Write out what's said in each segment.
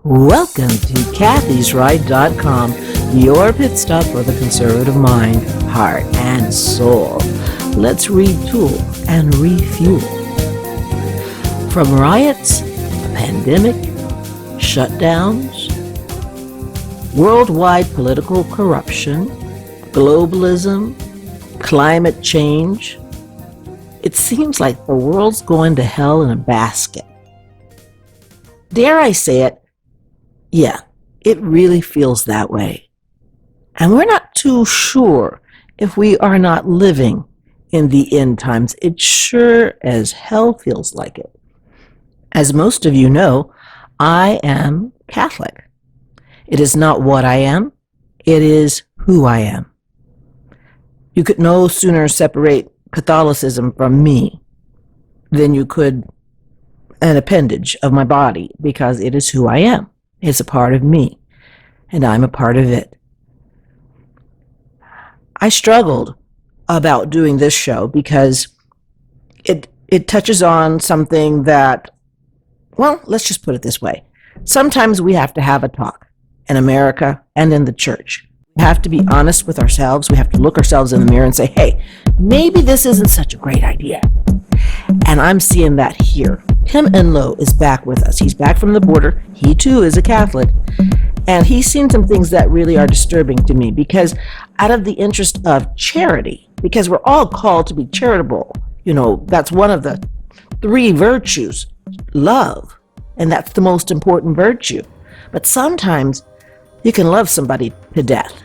Welcome to kathysride.com, your pit stop for the conservative mind, heart, and soul. Let's retool and refuel. From riots, pandemic, shutdowns, worldwide political corruption, globalism, climate change, it seems like the world's going to hell in a basket. Dare I say it? Yeah, it really feels that way. And we're not too sure if we are not living in the end times. It sure as hell feels like it. As most of you know, I am Catholic. It is not what I am, it is who I am. You could no sooner separate Catholicism from me than you could an appendage of my body, because it is who I am. It's a part of me, and I'm a part of it. I struggled about doing this show because it touches on something that, well, let's just put it this way. Sometimes we have to have a talk in America and in the church. We have to be honest with ourselves. We have to look ourselves in the mirror and say, hey, maybe this isn't such a great idea. And I'm seeing that here. Tim Enlow is back with us. He's back from the border. He too is a Catholic. And he's seen some things that really are disturbing to me, because out of the interest of charity, because we're all called to be charitable, you know, that's one of the three virtues, love. And that's the most important virtue. But sometimes you can love somebody to death.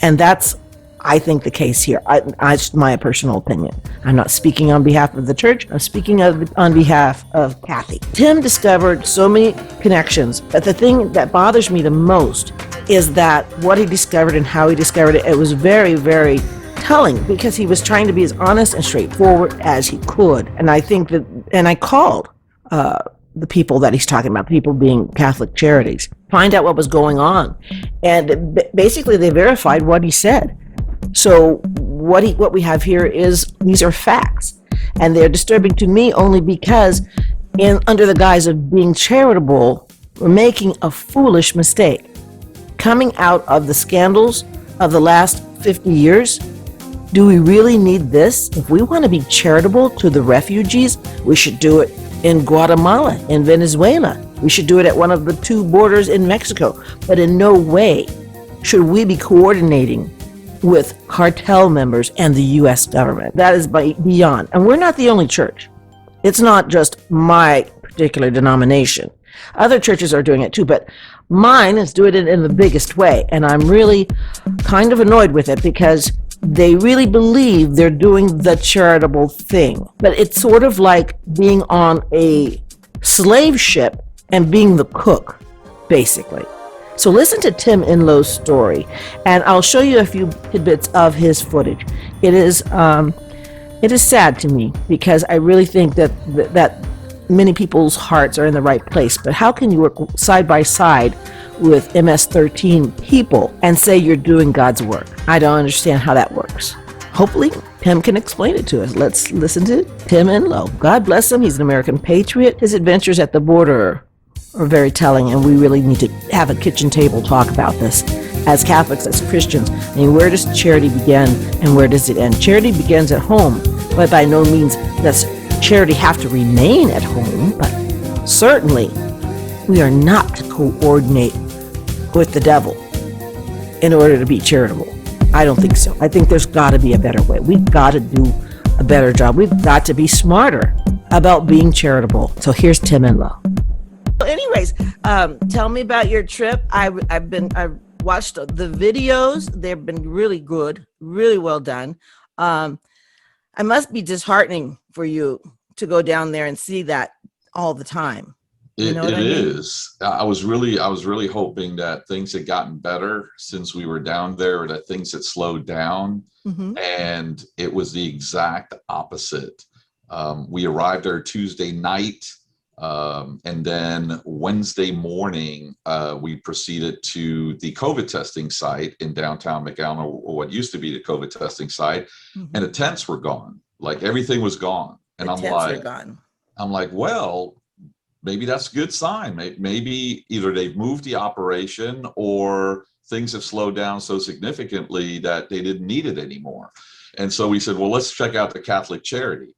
And that's, I think, the case here. It's my personal opinion. I'm not speaking on behalf of the church. I'm speaking on behalf of Kathy. Tim discovered so many connections, but the thing that bothers me the most is that what he discovered and how he discovered it, it was very, very telling, because he was trying to be as honest and straightforward as he could. And I think that, and I called the people that he's talking about, people being Catholic charities, find out what was going on. And basically they verified what he said. So what we have here is, these are facts, and they're disturbing to me only because under the guise of being charitable, we're making a foolish mistake. Coming out of the scandals of the last 50 years, do we really need this? If we want to be charitable to the refugees, we should do it in Guatemala, in Venezuela. We should do it at one of the two borders in Mexico. But in no way should we be coordinating with cartel members and the U.S. government. That is beyond. And we're not the only church. It's not just my particular denomination. Other churches are doing it too, but mine is doing it in the biggest way. And I'm really kind of annoyed with it, because they really believe they're doing the charitable thing. But it's sort of like being on a slave ship and being the cook, basically. So listen to Tim Enlow's story, and I'll show you a few tidbits of his footage. It is sad to me, because I really think that many people's hearts are in the right place. But how can you work side by side with MS-13 people and say you're doing God's work? I don't understand how that works. Hopefully, Tim can explain it to us. Let's listen to Tim Enlow. God bless him. He's an American patriot. His adventures at the border are very telling, and we really need to have a kitchen table talk about this as Catholics, as Christians. I mean, where does charity begin and where does it end? Charity begins at home, but by no means does charity have to remain at home. But certainly, we are not to coordinate with the devil in order to be charitable. I don't think so. I think there's got to be a better way. We've got to do a better job. We've got to be smarter about being charitable. So here's Tim Enlow. Anyways, tell me about your trip. I've watched the videos. They've been really good, really well done. It must be disheartening for you to go down there and see that all the time. You know what I mean? Is. I was really hoping that things had gotten better since we were down there, or that things had slowed down. Mm-hmm. And it was the exact opposite. We arrived there Tuesday night. And then Wednesday morning, we proceeded to the COVID testing site in downtown McAllen, or what used to be the COVID testing site. Mm-hmm. And the tents were gone. Like, everything was gone. And I'm like, well, maybe that's a good sign. Maybe either they've moved the operation or things have slowed down so significantly that they didn't need it anymore. And so we said, well, let's check out the Catholic Charity.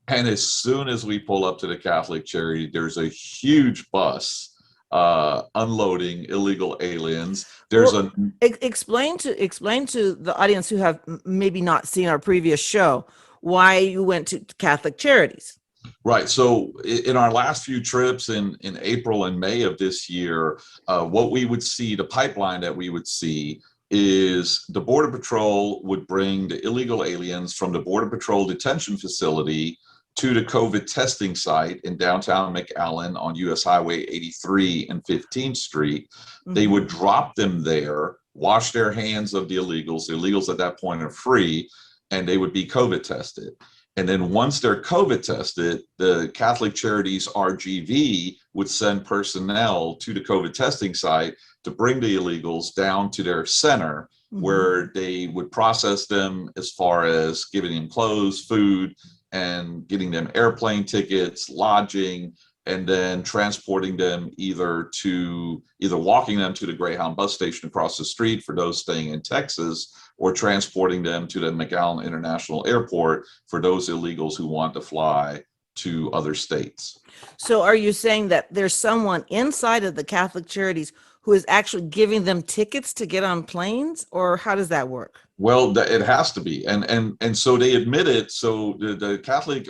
And as soon as we pull up to the Catholic Charity, there's a huge bus unloading illegal aliens. There's Well, explain to the audience who have maybe not seen our previous show why you went to Catholic Charities. Right. So in our last few trips in April and May of this year, what we would see, the pipeline that we would see is the Border Patrol would bring the illegal aliens from the Border Patrol detention facility to the COVID testing site in downtown McAllen on US Highway 83 and 15th Street. Mm-hmm. They would drop them there, wash their hands of the illegals. The illegals at that point are free, and they would be COVID tested. And then once they're COVID tested, the Catholic Charities RGV would send personnel to the COVID testing site to bring the illegals down to their center, mm-hmm. where they would process them as far as giving them clothes, food, and getting them airplane tickets, lodging, and then transporting them either walking them to the Greyhound bus station across the street for those staying in Texas, or transporting them to the McAllen International Airport for those illegals who want to fly to other states. So are you saying that there's someone inside of the Catholic Charities who is actually giving them tickets to get on planes, or how does that work? Well, it has to be, and so they admitted. So the Catholic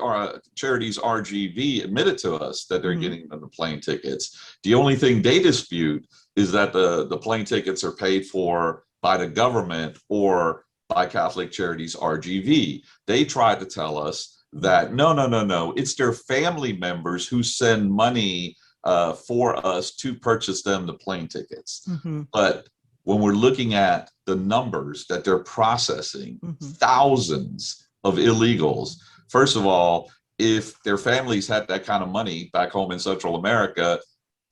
Charities RGV admitted to us that they're mm-hmm. getting them the plane tickets. The only thing they dispute is that the plane tickets are paid for by the government or by Catholic Charities RGV. They tried to tell us that no, it's their family members who send money for us to purchase them the plane tickets. Mm-hmm. But when we're looking at the numbers that they're processing, mm-hmm. thousands of illegals, first of all, if their families had that kind of money back home in Central America,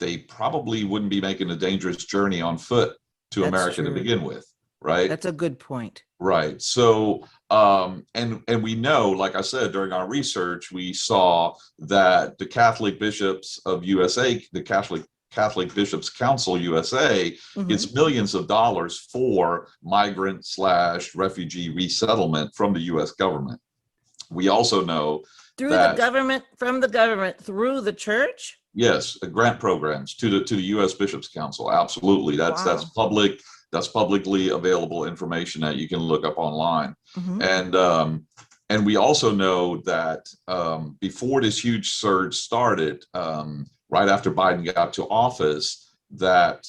they probably wouldn't be making a dangerous journey on foot to America to begin with, right? That's a good point. Right. So, and we know, like I said, during our research, we saw that the Catholic Bishops of USA, the Catholic Bishops Council USA, mm-hmm. gets millions of dollars for migrant/refugee resettlement from the U.S. government. We also know the government, from the government through the church. Yes, grant programs to the U.S. Bishops Council. Absolutely, that's public. That's publicly available information that you can look up online. Mm-hmm. And we also know that before this huge surge started, right after Biden got to office, that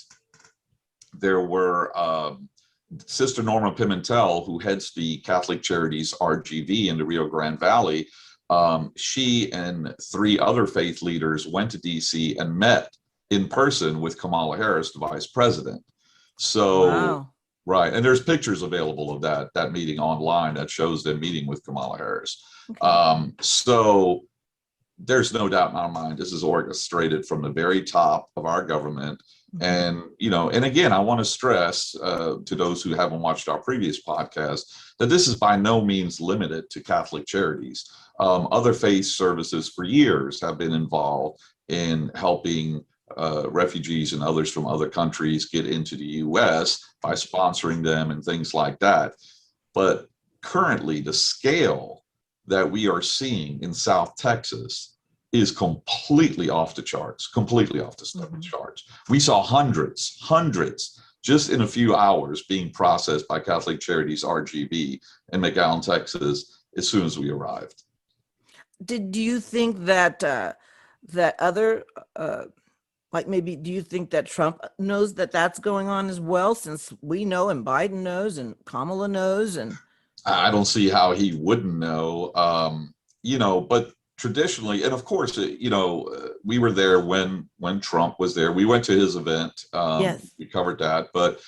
there were Sister Norma Pimentel, who heads the Catholic Charities RGV in the Rio Grande Valley. She and 3 other faith leaders went to DC and met in person with Kamala Harris, the vice president. So, wow. Right. And there's pictures available of that meeting online that shows them meeting with Kamala Harris. Okay. So there's no doubt in our mind, this is orchestrated from the very top of our government. Mm-hmm. And, and again, I want to stress to those who haven't watched our previous podcast that this is by no means limited to Catholic Charities. Other faith services for years have been involved in helping refugees and others from other countries get into the U.S. by sponsoring them and things like that. But currently, the scale that we are seeing in South Texas is completely off the charts, mm-hmm. charts. We saw hundreds, just in a few hours being processed by Catholic Charities RGV in McAllen, Texas, as soon as we arrived. Do you think that that other do you think that Trump knows that that's going on as well, since we know and Biden knows and Kamala knows? And I don't see how he wouldn't know, but traditionally, and of course, we were there when Trump was there. We went to his event. Yes. We covered that. But,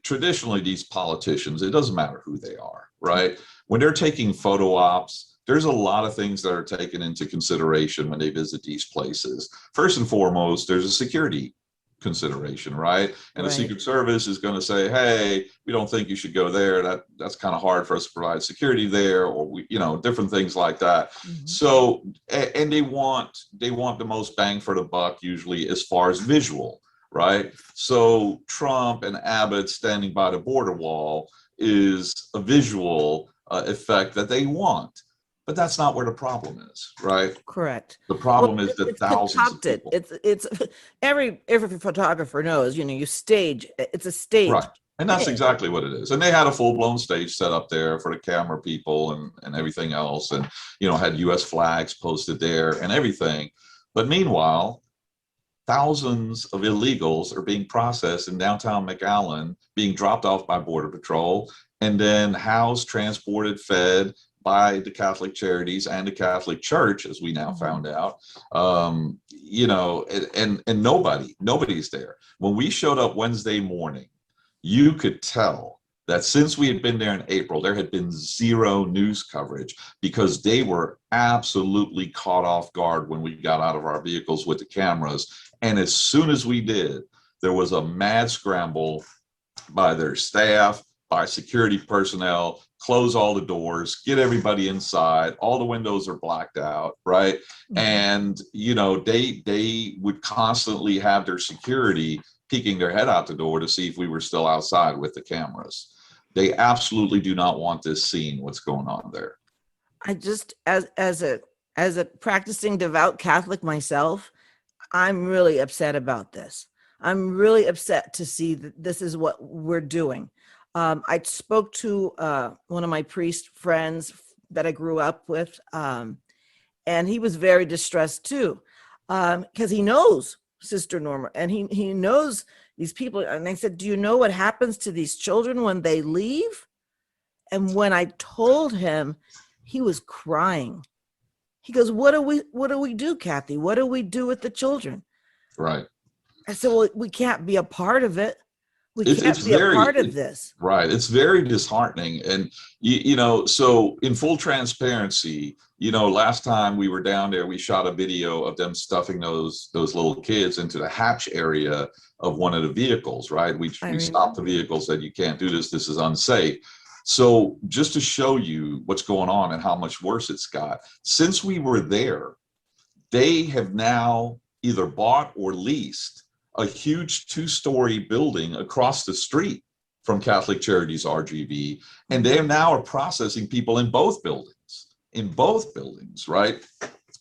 traditionally, these politicians, it doesn't matter who they are, right? When they're taking photo ops, there's a lot of things that are taken into consideration when they visit these places. First and foremost, there's a security consideration, right? And the Right. Secret Service is going to say, hey, we don't think you should go there. That's kind of hard for us to provide security there, or we, different things like that. Mhm. So, and they want the most bang for the buck, usually as far as visual, right? So Trump and Abbott standing by the border wall is a visual effect that they want. But that's not where the problem is, right? Correct. The Well, problem is that it's thousands of concocted. people. It's every photographer knows, you stage, it's a stage. Right. And that's exactly what it is. And they had a full blown stage set up there for the camera people and everything else. And, had US flags posted there and everything. But meanwhile, thousands of illegals are being processed in downtown McAllen, being dropped off by Border Patrol, and then housed, transported, fed by the Catholic Charities and the Catholic Church, as we now found out. And nobody's there. When we showed up Wednesday morning, you could tell that since we had been there in April, there had been zero news coverage because they were absolutely caught off guard when we got out of our vehicles with the cameras. And as soon as we did, there was a mad scramble by their staff, by security personnel, close all the doors, get everybody inside. All the windows are blacked out, right? Mm-hmm. And, they would constantly have their security peeking their head out the door to see if we were still outside with the cameras. They absolutely do not want this seen, what's going on there. I just, as a practicing devout Catholic myself, I'm really upset about this. I'm really upset to see that this is what we're doing. I spoke to one of my priest friends that I grew up with, and he was very distressed too, because he knows Sister Norma, and he knows these people. And I said, do you know what happens to these children when they leave? And when I told him, he was crying. He goes, what do we do, Kathy? What do we do with the children? Right. I said, well, we can't be a part of it. We can't be a part of this. Right. It's very disheartening. And, so in full transparency, last time we were down there, we shot a video of them stuffing those little kids into the hatch area of one of the vehicles, right? We stopped the vehicle, said, you can't do this. This is unsafe. So just to show you what's going on and how much worse it's got, since we were there, they have now either bought or leased a huge 2-story building across the street from Catholic Charities RGV, and they now are processing people in both buildings, right?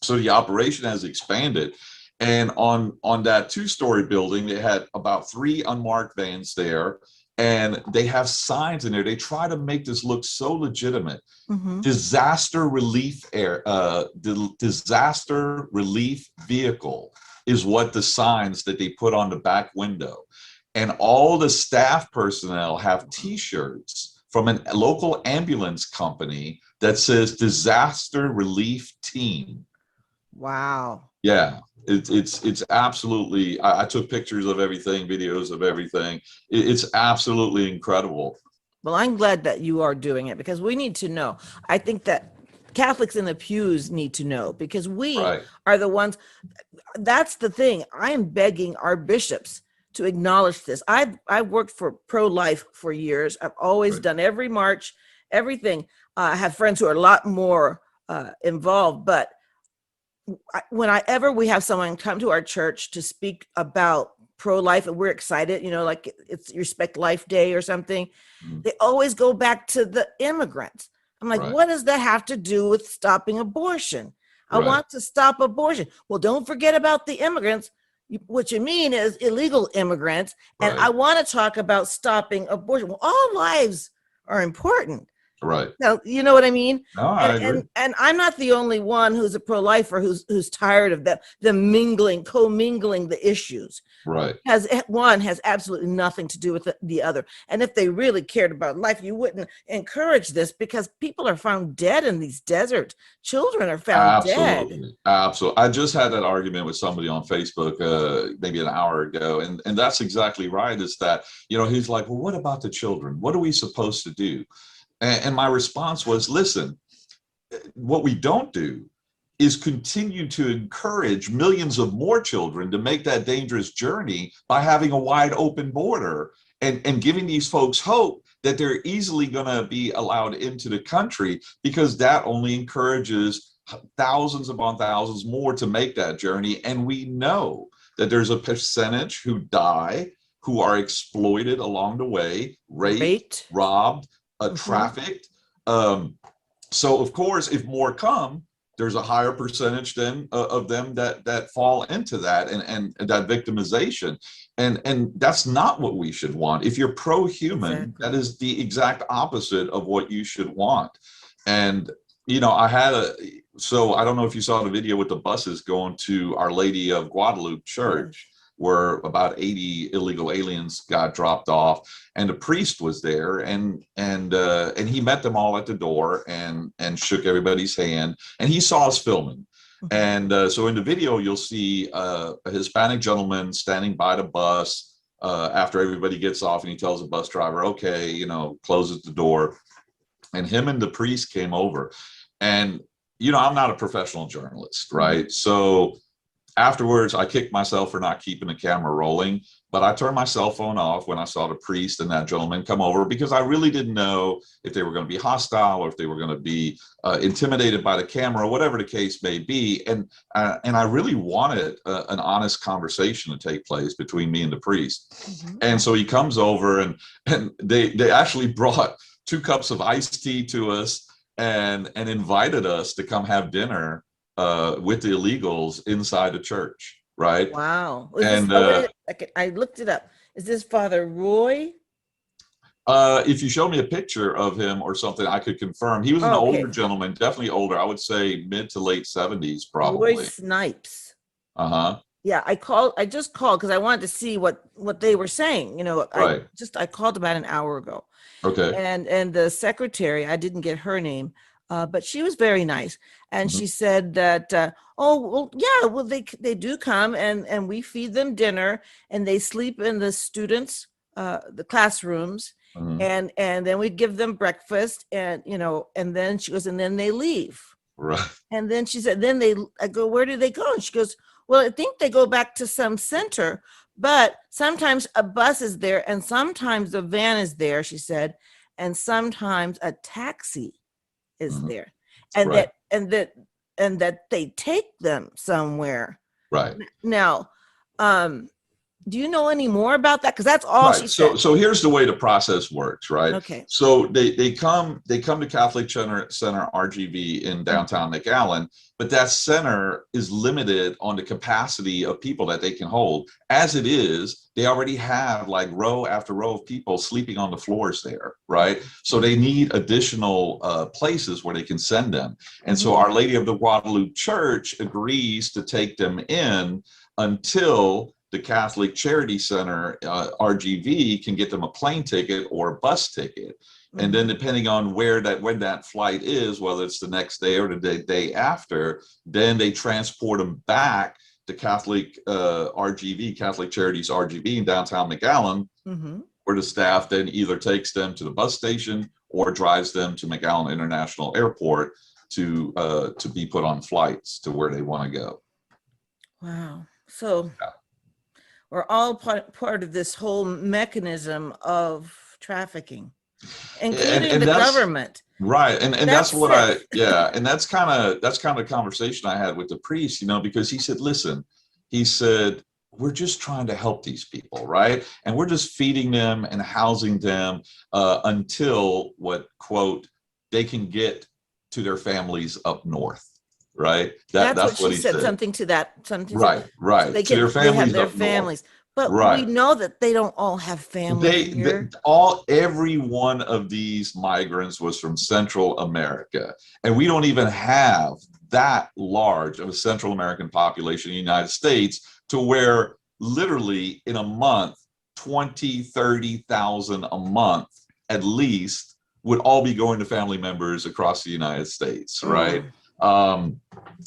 So the operation has expanded. And on that 2-story building, they had about 3 unmarked vans there, and they have signs in there. They try to make this look so legitimate. Mm-hmm. Disaster relief disaster relief vehicle is what the signs that they put on the back window. And all the staff personnel have T-shirts from a local ambulance company that says disaster relief team. Wow. Yeah, it's absolutely, I took pictures of everything, videos of everything. It's absolutely incredible. Well, I'm glad that you are doing it, because we need to know. I think that Catholics in the pews need to know, because we are the ones. That's the thing. I am begging our bishops to acknowledge this. I've worked for pro-life for years. I've always done every march, everything. I have friends who are a lot more involved, but whenever we have someone come to our church to speak about pro-life and we're excited, like it's Respect Life Day or something, they always go back to the immigrants. I'm like, what does that have to do with stopping abortion? I want to stop abortion. Well, don't forget about the immigrants. What you mean is illegal immigrants. And I want to talk about stopping abortion. Well, all lives are important. Right. Now, you know what I mean? No, I agree. And I'm not the only one who's a pro-lifer who's tired of them commingling the issues. Right. One has absolutely nothing to do with the other. And if they really cared about life, you wouldn't encourage this, because people are found dead in these deserts. Children are found dead. Absolutely. I just had that argument with somebody on Facebook maybe an hour ago. And that's exactly right. Is that, he's like, well, what about the children? What are we supposed to do? And my response was, listen, what we don't do is continue to encourage millions of more children to make that dangerous journey by having a wide open border and giving these folks hope that they're easily going to be allowed into the country, because that only encourages thousands upon thousands more to make that journey. And we know that there's a percentage who die, who are exploited along the way, raped, robbed, trafficked. So of course, if more come, there's a higher percentage then of them that fall into that and that victimization. And that's not what we should want. If you're pro-human, that is the exact opposite of what you should want. And, you know, so I don't know if you saw the video with the buses going to Our Lady of Guadalupe Church, where about 80 illegal aliens got dropped off, and the priest was there, and he met them all at the door and shook everybody's hand, and he saw us filming. And so in the video, you'll see a Hispanic gentleman standing by the bus after everybody gets off, and he tells the bus driver, okay, you know, closes the door. And him and the priest came over. And, you know, I'm not a professional journalist, right? So afterwards, I kicked myself for not keeping the camera rolling, but I turned my cell phone off when I saw the priest and that gentleman come over, because I really didn't know if they were going to be hostile or if they were going to be intimidated by the camera, whatever the case may be. And I really wanted an honest conversation to take place between me and the priest. And so he comes over, and they actually brought 2 cups of iced tea to us and invited us to come have dinner with the illegals inside the church, right? Wow. And I looked it up. Is this Father Roy? if you show me a picture of him or something, I could confirm. He was an older gentleman, definitely older. I would say mid to late 70s, probably. Roy Snipes. Uh-huh. Yeah, I just called because I wanted to see what they were saying. You know, Right. I called about an hour ago. Okay. And the secretary, I didn't get her name, but she was very nice, and she said that oh well, yeah, well they do come and we feed them dinner and they sleep in the students the classrooms, and then we give them breakfast, and you know, and then she goes, and then they leave. Right. And then she said, I go, where do they go? And she goes, well, I think they go back to some center, but sometimes a bus is there and sometimes a van is there, she said, and sometimes a taxi is there. And that they take them somewhere. Right. Now, do you know any more about that? Because that's all she said. So here's the way the process works, right? Okay. So they come to Catholic Center RGV in downtown McAllen, but that center is limited on the capacity of people that they can hold. As it is, they already have like row after row of people sleeping on the floors there, right? So they need additional places where they can send them. And so Our Lady of the Guadalupe Church agrees to take them in until the Catholic Charity Center, RGV, can get them a plane ticket or a bus ticket. And then depending on when that flight is, whether it's the next day or the day after, then they transport them back to Catholic RGV, Catholic Charities RGV in downtown McAllen, where the staff then either takes them to the bus station or drives them to McAllen International Airport to be put on flights to where they want to go. Wow. So we're all part of this whole mechanism of trafficking, including the government. Right. And that's what and that's kind of the conversation I had with the priest, you know, because he said, listen, he said, we're just trying to help these people, right? And we're just feeding them and housing them until quote, they can get to their families up north. Right. That's what he said. Something to that. Right. So they have their families. But we know that they don't all have families here. Every one of these migrants was from Central America. And we don't even have that large of a Central American population in the United States to where literally in a month, 20, 30,000 a month at least would all be going to family members across the United States. Right.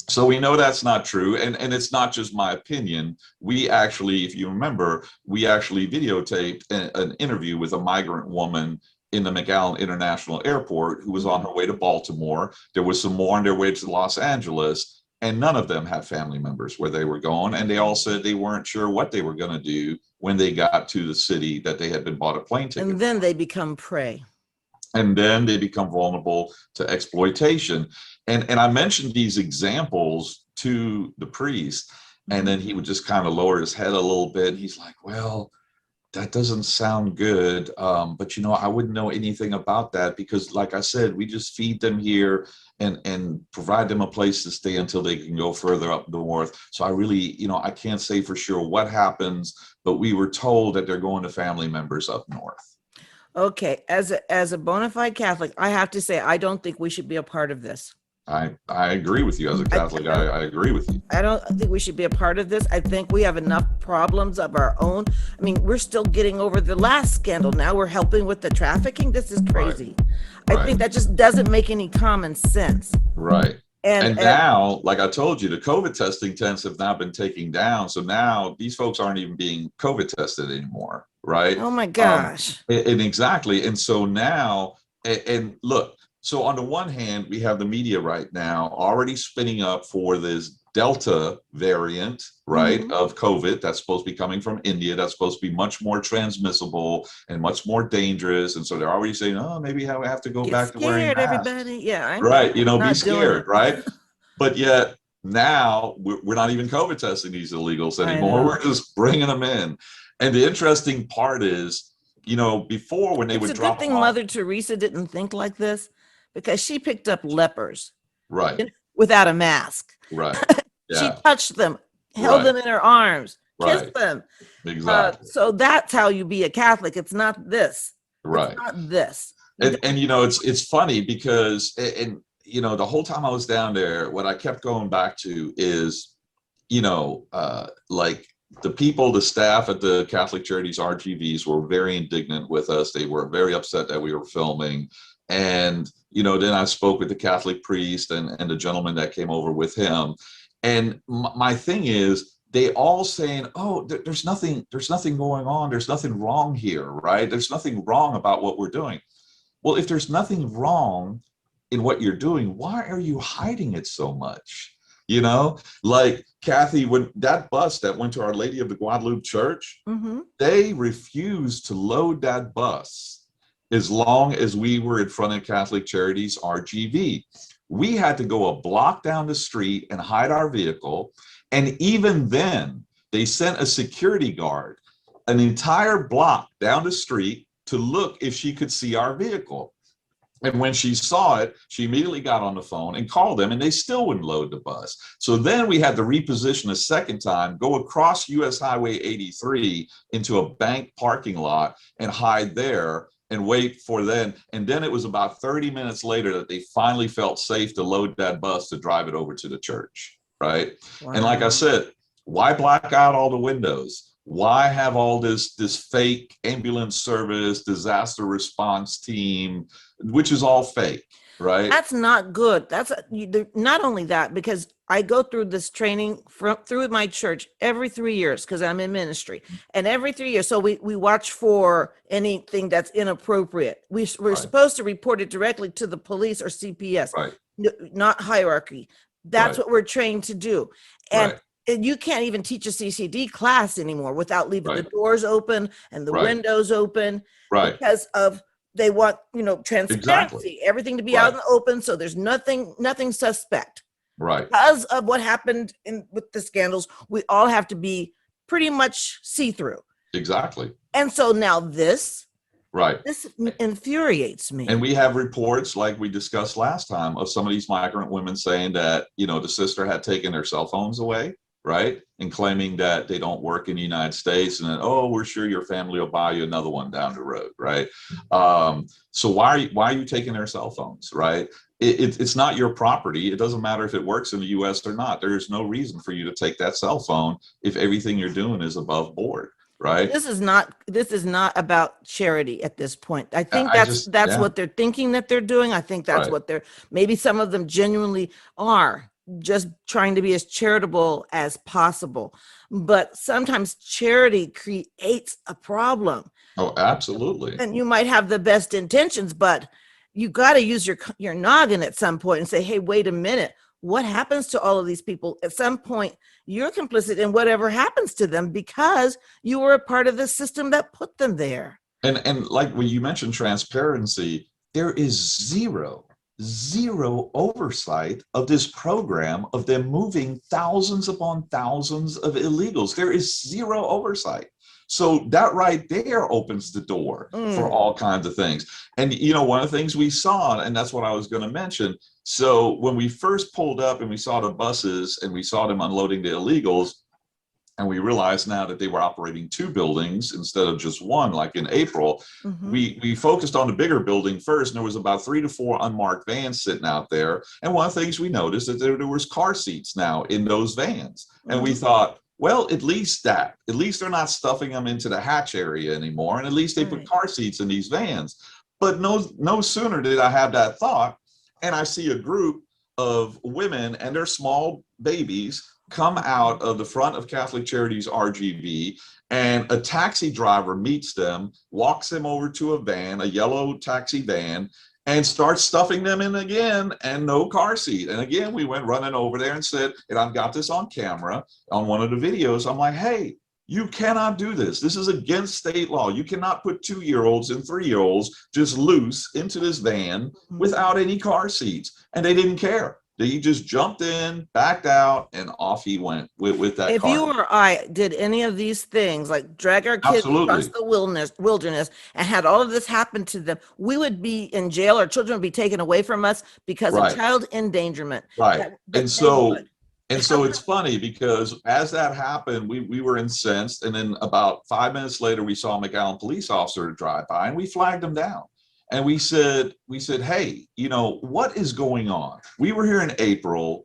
So we know that's not true. And it's not just my opinion. We actually, if you remember, we actually videotaped an interview with a migrant woman in the McAllen International Airport who was on her way to Baltimore. There was some more on their way to Los Angeles. and none of them had family members where they were going. And they all said they weren't sure what they were going to do when they got to the city that they had been bought a plane ticket. And then they become prey. And then they become vulnerable to exploitation. And I mentioned these examples to the priest, and then he would just kind of lower his head a little bit. He's like, well, that doesn't sound good. But, you know, I wouldn't know anything about that because, like I said, we just feed them here and provide them a place to stay until they can go further up north. So I really, you know, I can't say for sure what happens, but we were told that they're going to family members up north. Okay, as a bona fide Catholic, I have to say I don't think we should be a part of this. I agree with you as a Catholic. I agree with you. I don't think we should be a part of this. I think we have enough problems of our own. I mean, we're still getting over the last scandal. Now we're helping with the trafficking. This is crazy. Right. I think that just doesn't make any common sense. Right. And now, like I told you, the COVID testing tents have now been taken down. So now these folks aren't even being COVID tested anymore. Right. Oh my gosh. And exactly. And so now, and look, so on the one hand, we have the media right now already spinning up for this Delta variant, right, of COVID that's supposed to be coming from India. That's supposed to be much more transmissible and much more dangerous. And so they're already saying, oh, maybe I have to go back to wearing masks. Everybody. Yeah. Right. You know, be scared. Right. But yet now we're not even COVID testing these illegals anymore. We're just bringing them in. And the interesting part is, you know, before when they would drop them off. It's a good thing Mother Teresa didn't think like this, because she picked up lepers, right, without a mask. Right. Yeah. She touched them, held them in her arms, kissed them. Exactly. So that's how you be a Catholic. It's not this. Right. It's not this. And you know, it's funny because, and you know, the whole time I was down there, what I kept going back to is, you know, like the people, the staff at the Catholic Charities RGVs were very indignant with us. They were very upset that we were filming. And, you know, then I spoke with the Catholic priest and the gentleman that came over with him. And my thing is, they all saying, oh, there's nothing going on. There's nothing wrong here, right? There's nothing wrong about what we're doing. Well, if there's nothing wrong in what you're doing, why are you hiding it so much? You know, like Kathy, when that bus that went to Our Lady of the Guadalupe Church, they refused to load that bus as long as we were in front of Catholic Charities RGV. We had to go a block down the street and hide our vehicle. And even then, they sent a security guard an entire block down the street to look if she could see our vehicle. And when she saw it, she immediately got on the phone and called them, and they still wouldn't load the bus. So then we had to reposition a second time, go across US Highway 83 into a bank parking lot and hide there and wait for them. And then it was about 30 minutes later that they finally felt safe to load that bus to drive it over to the church, right? Wow. And like I said, why black out all the windows? Why have all this fake ambulance service, disaster response team, which is all fake, right? That's not good. That's not only that, because I go through this training through my church every 3 years because I'm in ministry, and every 3 years. So we watch for anything that's inappropriate. We're supposed to report it directly to the police or CPS, not hierarchy. That's what we're trained to do. And you can't even teach a CCD class anymore without leaving the doors open and the windows open, because of they want, you know, transparency, everything to be out in the open, so there's nothing suspect. Right. Because of what happened with the scandals, we all have to be pretty much see-through. Exactly. And so now this infuriates me. And we have reports, like we discussed last time, of some of these migrant women saying that, you know, the sister had taken their cell phones away, right? And claiming that they don't work in the United States, and then, oh, we're sure your family will buy you another one down the road, right? So why are you taking their cell phones, right? It's not your property. It doesn't matter if it works in the US or not. There is no reason for you to take that cell phone if everything you're doing is above board, right? This is not about charity at this point. I think that's what they're thinking that they're doing. I think that's what maybe some of them genuinely are, just trying to be as charitable as possible. But sometimes charity creates a problem. Oh, absolutely. And you might have the best intentions, but you got to use your noggin at some point and say, hey, wait a minute. what happens to all of these people? At some point, you're complicit in whatever happens to them because you were a part of the system that put them there. And like when you mentioned transparency, there is zero oversight of this program of them moving thousands upon thousands of illegals. There is zero oversight. So that right there opens the door for all kinds of things. And one of the things we saw, and that's what I was going to mention. So when we first pulled up and we saw the buses and we saw them unloading the illegals, and we realized now that they were operating 2 buildings instead of just one, like in April. We focused on the bigger building first, and there was about 3 to 4 unmarked vans sitting out there. And one of the things we noticed that there was car seats now in those vans. And we thought, well, at least they're not stuffing them into the hatch area anymore, and at least they put car seats in these vans. But no sooner did I have that thought, and I see a group of women and their small babies come out of the front of Catholic Charities RGB, and a taxi driver meets them, walks them over to a van, a yellow taxi van, and starts stuffing them in again, and no car seat. And again, we went running over there and said, and I've got this on camera on one of the videos. I'm like, hey, you cannot do this. This is against state law. You cannot put 2-year-olds and 3-year-olds just loose into this van without any car seats. And they didn't care. He just jumped in, backed out, and off he went with that If car. you or I did any of these things, like drag our kids across the wilderness and had all of this happen to them, we would be in jail. Our children would be taken away from us because of child endangerment. Right. And so it's funny because as that happened, we were incensed. And then about 5 minutes later, we saw a McAllen police officer drive by, and we flagged him down. And we said, hey, what is going on? We were here in April.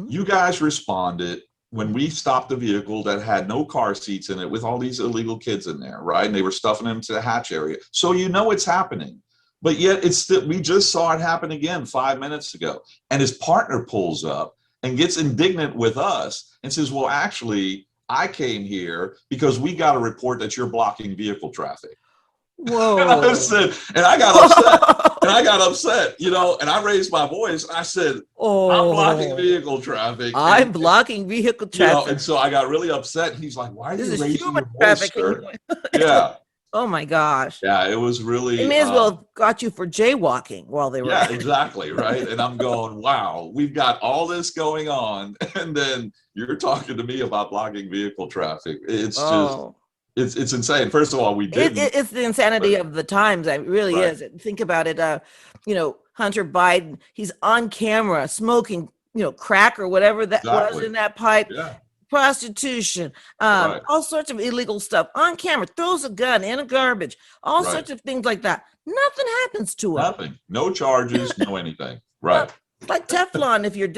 You guys responded when we stopped the vehicle that had no car seats in it with all these illegal kids in there, right? And they were stuffing them to the hatch area. So it's happening. But yet we just saw it happen again 5 minutes ago. And his partner pulls up and gets indignant with us and says, well, actually, I came here because we got a report that you're blocking vehicle traffic. Whoa. And I got upset, and I raised my voice. I said, I'm blocking vehicle traffic. I'm blocking vehicle traffic. And so I got really upset. He's like, why are you raising your voice, sir? Oh my gosh. Yeah, it was really. They may as well have got you for jaywalking while they were. Yeah, exactly. Right. And I'm going, wow, we've got all this going on. And then you're talking to me about blocking vehicle traffic. It's just. It's insane. First of all, we did. It's the insanity of the times. It really is. Think about it. Hunter Biden, he's on camera smoking, crack or whatever that was in that pipe. Yeah. Prostitution, all sorts of illegal stuff on camera. Throws a gun in a garbage. All sorts of things like that. Nothing happens to him. Nothing. No charges. No anything. Right. Like Teflon. If you're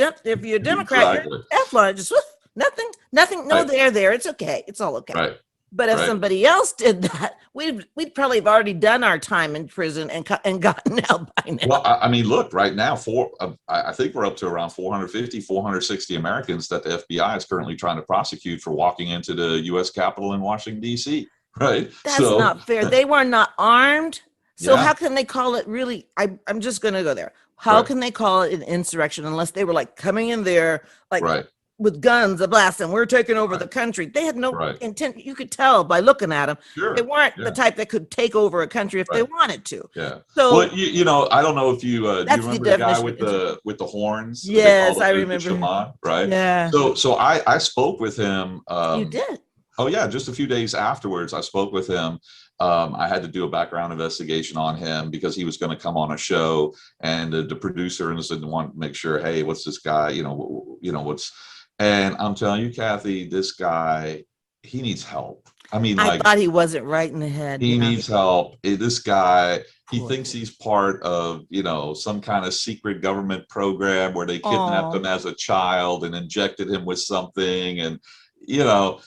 a Democrat, you're Teflon. Just nothing. No, they're there. It's okay. It's all okay. Right. But if somebody else did that, we'd probably have already done our time in prison and gotten out by now. Well, I mean, look, right now, I think we're up to around 450, 460 Americans that the FBI is currently trying to prosecute for walking into the U.S. Capitol in Washington, D.C. Right? That's not fair. They were not armed. So how can they call it really? I'm just going to go there. How can they call it an insurrection unless they were like coming in there like with guns a blast and we're taking over the country? They had no intent. You could tell by looking at them. They weren't the type that could take over a country if they wanted to. Yeah. So I don't know if you do you remember the guy with the horns? Yes, I remember. Shaman, right? Yeah. So I spoke with him. You did? Oh yeah, just a few days afterwards, I spoke with him. I had to do a background investigation on him because he was going to come on a show, and the producer didn't want to make sure, hey, what's this guy? What's. And I'm telling you, Kathy, this guy, he needs help. I mean, I thought he wasn't right in the head. He needs help. This guy, he thinks he's part of, some kind of secret government program where they kidnapped him as a child and injected him with something. And, I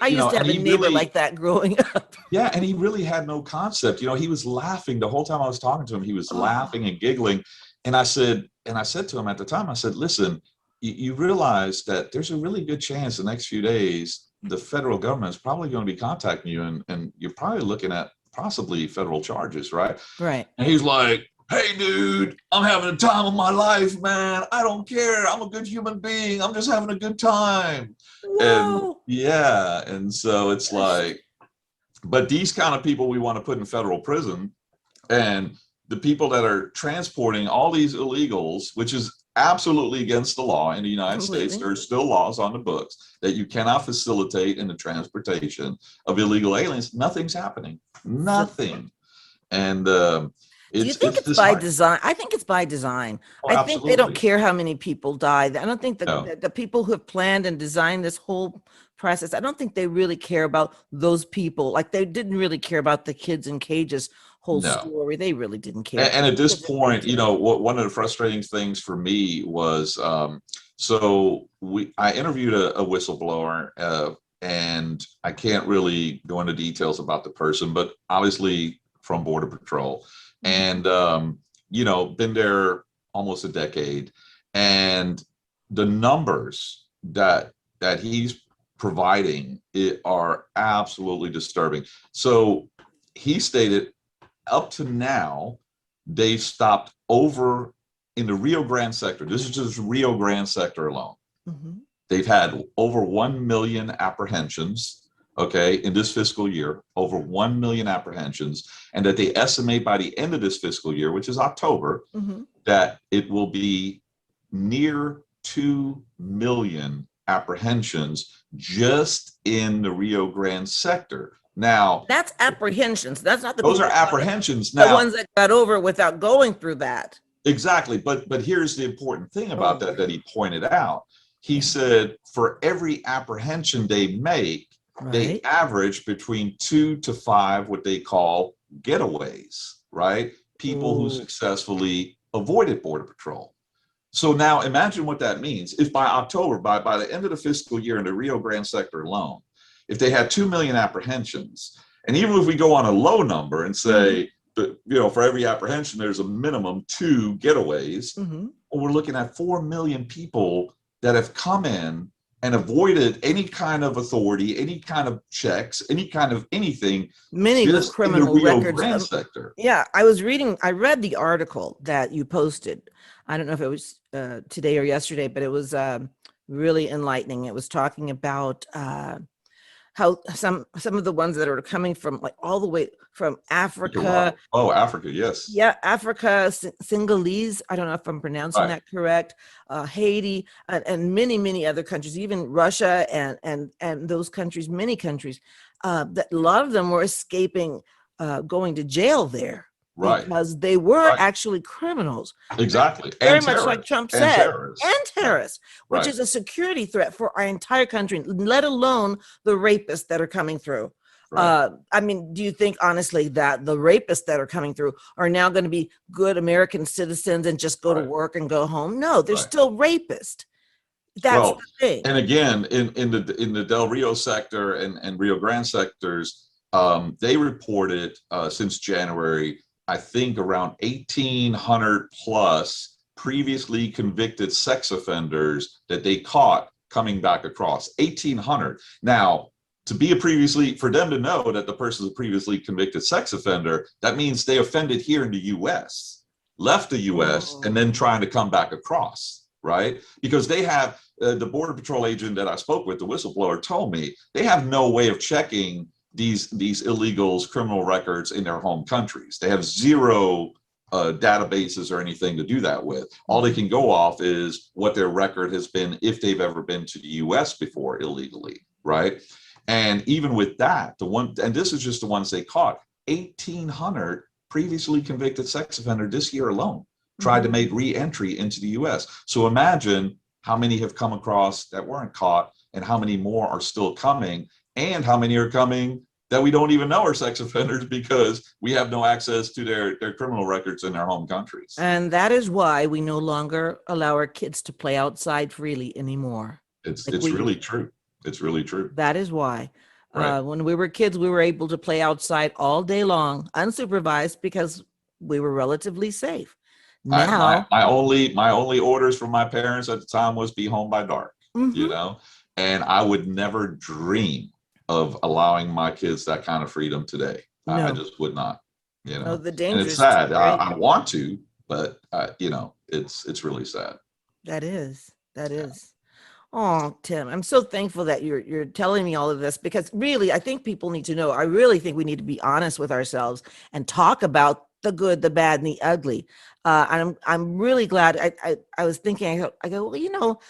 used to have a neighbor like that growing up. Yeah. And he really had no concept. He was laughing the whole time I was talking to him. He was laughing and giggling. And I said to him at the time, I said, listen, you realize that there's a really good chance the next few days the federal government is probably going to be contacting you, and you're probably looking at possibly federal charges, right? Right. And he's like, hey, dude, I'm having a time of my life, man. I don't care. I'm a good human being. I'm just having a good time. And Whoa. yeah, and so it's like, but these kind of people we want to put in federal prison, and the people that are transporting all these illegals, which is absolutely against the law in the United States. Completely. There are still laws on the books that you cannot facilitate in the transportation of illegal aliens. Nothing's happening. So Nothing. And do you think it's it's by disheartening. design? I think it's by design. Oh, I think they don't absolutely. care how many people die. I don't think No, the people who have planned and designed this whole process, I don't think they really care about those people. Like they didn't really care about the kids in cages whole no. story. They really didn't care And at this because if they point, did, one of the frustrating things for me was, I interviewed a whistleblower, and I can't really go into details about the person, but obviously from Border Patrol, mhm. and been there almost a decade, and the numbers that he's providing are absolutely disturbing. So he stated up to now, they've stopped over in the Rio Grande sector. This is just Rio Grande sector alone. Mhm. They've had over 1 million apprehensions, okay, in this fiscal year, over 1 million apprehensions, and that they estimate by the end of this fiscal year, which is October, Mhm. that it will be near 2 million apprehensions just in the Rio Grande sector. Now, That's apprehensions. That's not the those are people apprehensions. the Now, ones that got over without going through that. exactly. But here's the important thing Oh about that Lord. that he pointed out. He Yeah. said for every apprehension they make, they Right. average between 2 to 5 what they call getaways, right? People who Ooh. successfully avoided Border Patrol. So now imagine what that means. If by October, by the end of the fiscal year in the Rio Grande sector alone, if they had 2 million apprehensions, and even if we go on a low number and Mhm. say, for every apprehension, there's a minimum 2 getaways, Mhm. well, we're looking at 4 million people that have come in and avoided any kind of authority, any kind of checks, any kind of anything, Many with just in the criminal Rio records. Grande sector. Yeah, I read the article that you posted. I don't know if it was today or yesterday, but it was really enlightening. It was talking about how some of the ones that are coming from like all the way from Africa. Oh, Africa, yes. Yeah, Africa, Sinhalese. I don't know if I'm pronouncing Right. that correct. Haiti, and many, many other countries, even Russia and those countries, many countries. That a lot of them were escaping, going to jail there Right. because they were Right. actually criminals, Exactly. And very much like terrorists. Trump And said, and terrorists. Right. terrorists, which Right. is a security threat for our entire country, let alone the rapists that are coming through. Right. I mean, do you think honestly that the rapists that are coming through are now going to be good American citizens and just go to Right. work and go home? No, they're Right. still rapists. That's Well, the thing. and again, in the Del Rio sector and Rio Grande sectors, they reported since January, I think around 1,800 plus previously convicted sex offenders that they caught coming back across. 1,800. Now, for them to know that the person is a previously convicted sex offender, that means they offended here in the U.S., left the U.S., and then Oh. trying to come back across, right? Because they have the Border Patrol agent that I spoke with, the whistleblower, told me they have no way of checking these illegals' criminal records in their home countries. They have zero databases or anything to do that with. All they Mhm. can go off is what their record has been if they've ever been to the U.S. before illegally, right? And even with that, and this is just the ones they caught, 1,800 previously convicted sex offender this year alone tried to Mhm. make re-entry into the U.S. So imagine how many have come across that weren't caught, and how many more are still coming, and how many are coming that we don't even know are sex offenders because we have no access to their criminal records in their home countries. And that is why we no longer allow our kids to play outside freely anymore. It's Like it's we really used. true. It's really true. That is why. Right. When we were kids, we were able to play outside all day long, unsupervised, because we were relatively safe. I, my Now, my only my only orders from my parents at the time was be home by dark, you mhm, know, and I would never dream of allowing my kids that kind of freedom today. I no, just would not. you Oh, know, the and danger it's is sad. very, I want to, but you know, it's really sad. that is, that Yeah. is. Oh, Tim, I'm so thankful that you're telling me all of this, because really, I think people need to know. I really think we need to be honest with ourselves and talk about the good, the bad, and the ugly. And I'm really glad. I was thinking. I go, well,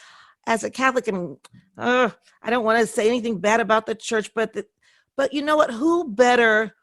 as a Catholic, and I don't want to say anything bad about the church, but you know what? Who better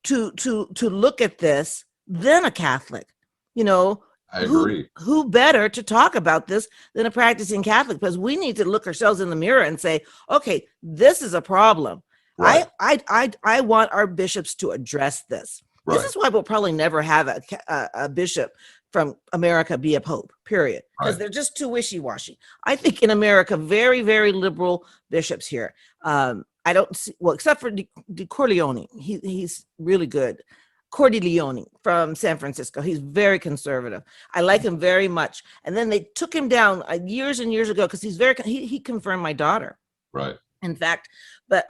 to look at this than a Catholic? You know, I who agree. who better to talk about this than a practicing Catholic? Because we need to look ourselves in the mirror and say, okay, this is a problem. Right. I want our bishops to address this. This Right. is why we'll probably never have a bishop from America be a pope, period, because Right. they're just too wishy-washy. I think in America, very, very liberal bishops here. I don't see, well, except for De Corleone. He's really good. Cordileone from San Francisco. He's very conservative. I like him very much. And then they took him down years and years ago because he confirmed my daughter, Right. in fact. But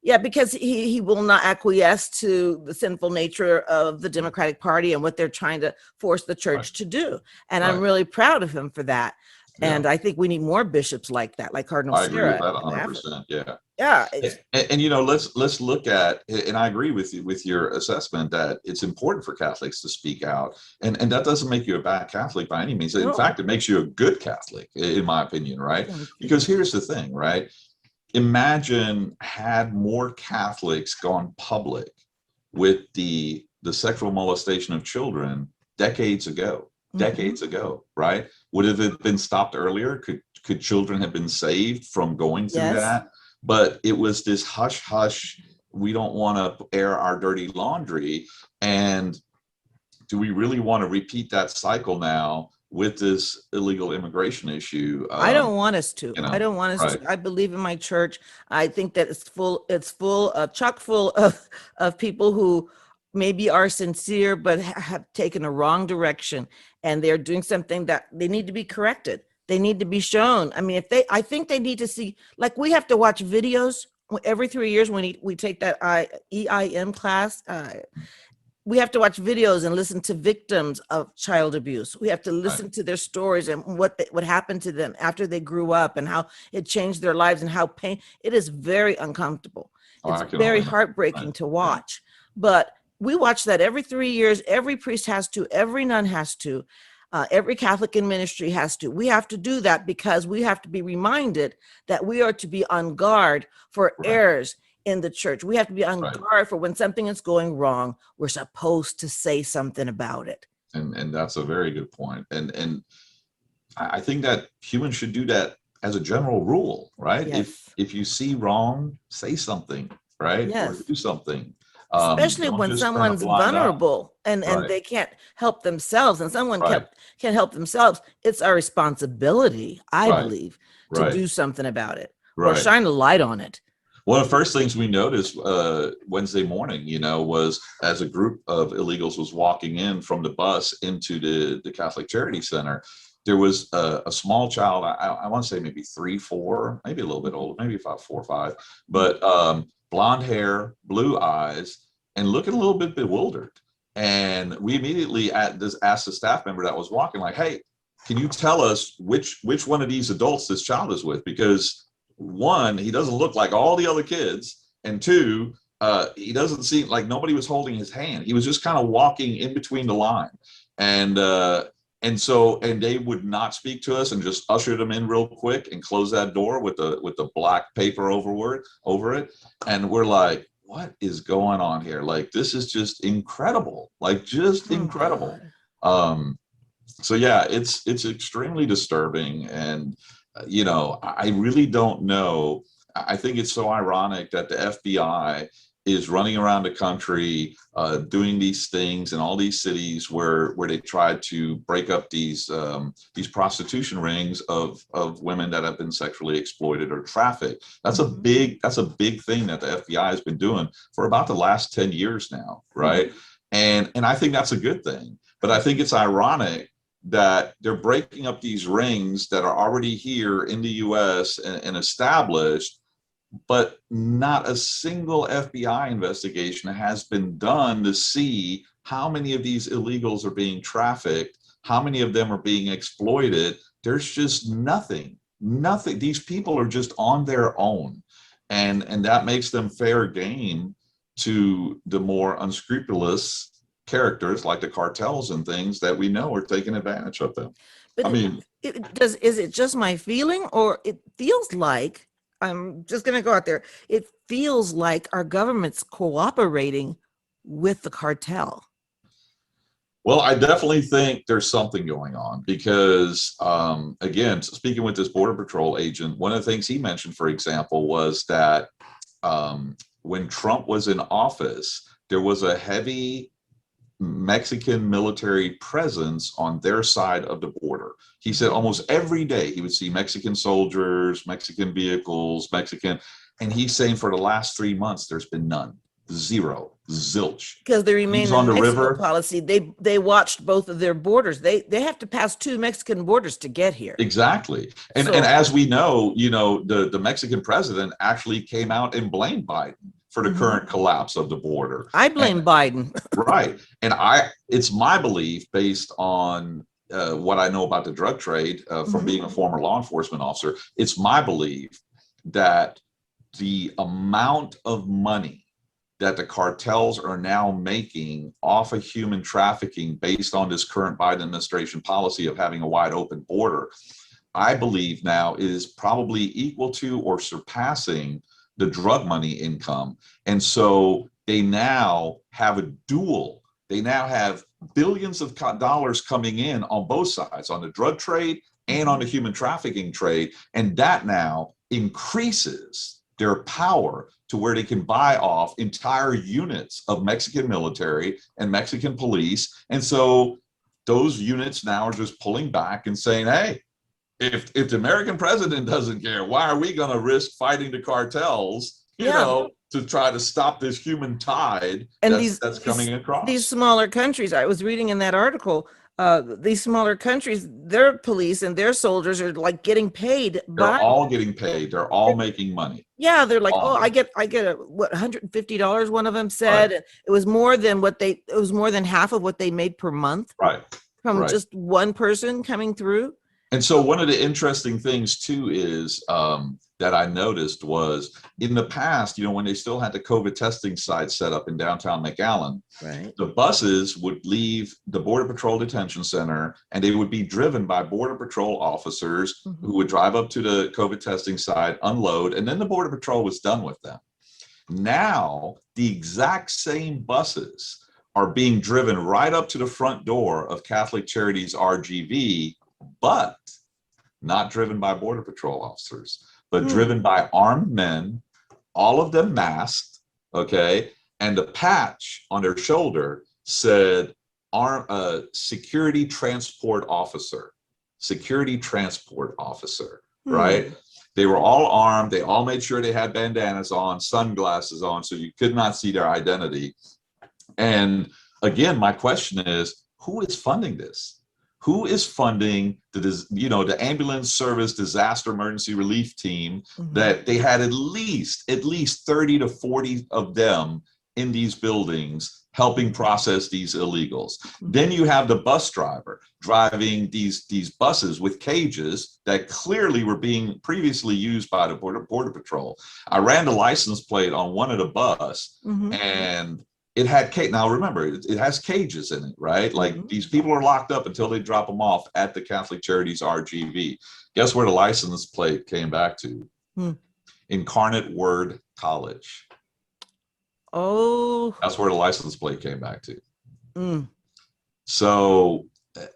yeah, because he will not acquiesce to the sinful nature of the Democratic Party and what they're trying to force the Right. church to do. And I'm Right. really proud of him for that. Yeah. And I think we need more bishops like that, like Cardinal I agree with Sarah that in Africa. 100%. Yeah. Yeah, And you know, let's look at, and I agree with you with your assessment that it's important for Catholics to speak out, and that doesn't make you a bad Catholic by any means. In no, fact, it makes you a good Catholic, in my opinion, right? thank you. Because here's the thing, right? Imagine had more Catholics gone public with the sexual molestation of children Mhm. decades ago, right? Would have it been stopped earlier? Could children have been saved from going through Yes. that? But it was this hush hush. We don't want to air our dirty laundry. And do we really want to repeat that cycle now with this illegal immigration issue? I don't want us to. You I know, don't want us right, to. I believe in my church. I think that it's full of chock full of people who maybe are sincere but have taken a wrong direction, and they're doing something that they need to be corrected. They need to be shown. I mean, I think they need to see, like, we have to watch videos every 3 years when we take that EIM class. We have to watch videos and listen to victims of child abuse. We have to right. listen to their stories and what happened to them after they grew up and how it changed their lives and how pain. It is very uncomfortable. Oh, It's I can very only imagine. Right. heartbreaking to Yeah. watch. But we watch that every 3 years. Every priest has to. Every nun has to. Every Catholic in ministry has to. We have to do that because we have to be reminded that we are to be on guard for Right. errors in the church. We have to be on Right. guard for when something is going wrong. We're supposed to say something about it. And that's a very good point. And I think that humans should do that as a general rule, right? Yes. If you see wrong, say something, right? Or Yes. do something. Especially Don't when just turn a someone's blind eye. vulnerable and Right. they can't help themselves, and someone Right. can't help themselves. It's our responsibility, I Right. believe, to Right. do something about it or Right. shine a light on it. One of the first things we noticed Wednesday morning, you know, was as a group of illegals was walking in from the bus into the Catholic Charity Center, there was a small child. I want to say maybe 3, 4, maybe a little bit older, maybe about 4 or 5, but blonde hair, blue eyes, and looking a little bit bewildered. And we immediately asked the staff member that was walking, like, "Hey, can you tell us which one of these adults this child is with? Because one, he doesn't look like all the other kids, and two, he doesn't seem like nobody was holding his hand. He was just kind of walking in between the line, and they would not speak to us and just ushered him in real quick and close that door with the black paper over it, and we're like, what is going on here? Like, this is just incredible, like just Oh incredible. God. So yeah, it's extremely disturbing, and you know, I really don't know. I think it's so ironic that the FBI is running around the country doing these things in all these cities where they try to break up these prostitution rings of women that have been sexually exploited or trafficked. That's a big thing that the FBI has been doing for about the last 10 years now, right? And I think that's a good thing. But I think it's ironic that they're breaking up these rings that are already here in the US and established, but not a single FBI investigation has been done to see how many of these illegals are being trafficked, how many of them are being exploited. There's just nothing. These people are just on their own, and that makes them fair game to the more unscrupulous characters like the cartels and things that we know are taking advantage of them. But I mean, is it just my feeling, or it feels like, I'm just going to go out there, it feels like our government's cooperating with the cartel. well, I definitely think there's something going on because, again, speaking with this Border Patrol agent, one of the things he mentioned, for example, was that when Trump was in office, there was a heavy Mexican military presence on their side of the border. He said almost every day he would see Mexican soldiers, Mexican vehicles, and he's saying for the last 3 months, there's been none, zero, zilch. Because they remain He's in on the Mexico river. policy. They watched both of their borders. They have to pass 2 Mexican borders to get here. Exactly. And as we know, the Mexican president actually came out and blamed Biden for the current collapse of the border. I blame Biden. Right. And it's my belief, based on what I know about the drug trade from being a former law enforcement officer, it's my belief that the amount of money that the cartels are now making off of human trafficking based on this current Biden administration policy of having a wide open border, I believe now is probably equal to or surpassing the drug money income. And so they now have a dual. They now have billions of dollars coming in on both sides, on the drug trade and on the human trafficking trade. And that now increases their power to where they can buy off entire units of Mexican military and Mexican police. And so those units now are just pulling back and saying, hey, if the American president doesn't care, why are we going to risk fighting the cartels, to try to stop this human tide and that's coming across? These smaller countries, I was reading in that article, these smaller countries, their police and their soldiers are like getting paid. They're all getting paid. They're all making money. Yeah, they're like, I get $150. One of them said, right. It was more than half of what they made per month. Right. From just one person coming through. And so one of the interesting things too is that I noticed was in the past, when they still had the COVID testing site set up in downtown McAllen, right, the buses would leave the Border Patrol Detention Center and they would be driven by Border Patrol officers who would drive up to the COVID testing site, unload, and then the Border Patrol was done with them. Now, the exact same buses are being driven right up to the front door of Catholic Charities RGV, but not driven by Border Patrol officers, but driven by armed men, all of them masked, okay? And the patch on their shoulder said, security transport officer, right? They were all armed. They all made sure they had bandanas on, sunglasses on, so you could not see their identity. And again, my question is, who is funding this? Who is funding the ambulance service disaster emergency relief team that they had at least 30 to 40 of them in these buildings helping process these illegals? Then you have the bus driver driving these buses with cages that clearly were being previously used by the Border Patrol. I ran the license plate on one of the bus and it had now remember, it has cages in it, right? Like these people are locked up until they drop them off at the Catholic Charities RGV. Guess where the license plate came back to? Incarnate Word College. Oh, that's where the license plate came back to. So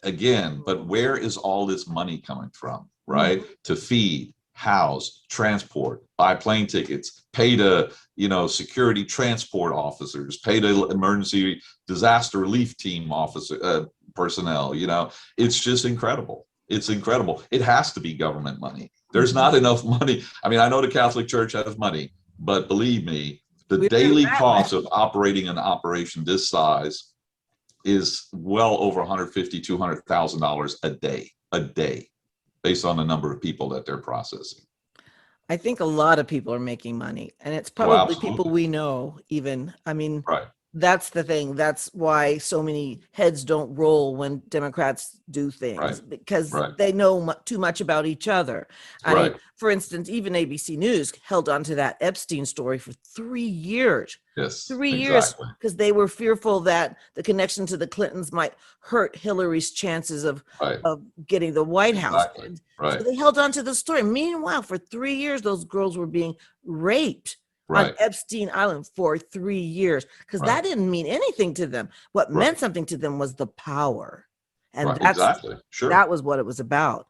again, but where is all this money coming from, right? To feed, house, transport, buy plane tickets, pay to, security transport officers, pay to emergency disaster relief team personnel. It's just incredible. It's incredible. It has to be government money. There's not enough money. I mean, I know the Catholic Church has money, but believe me, the daily cost of operating an operation this size is well over $150,000, $200,000 a day, based on the number of people that they're processing. I think a lot of people are making money, and it's Oh, probably people absolutely. we know even. I mean, Right. that's the thing. That's why so many heads don't roll when Democrats do Right. things, because Right. they know too much about each other. I mean, Right. for instance, even ABC News held on to that Epstein story for 3 years. Yes, 3 years, exactly. because they were fearful that the connection to the Clintons might hurt Hillary's chances Right. of getting the White House. Exactly. And so Right. they held on to the story. Meanwhile, for 3 years, those girls were being raped on Right. Epstein Island for 3 years, because Right. that didn't mean anything to them. What Right. meant something to them was the power. And Right. Exactly. Sure. that was what it was about.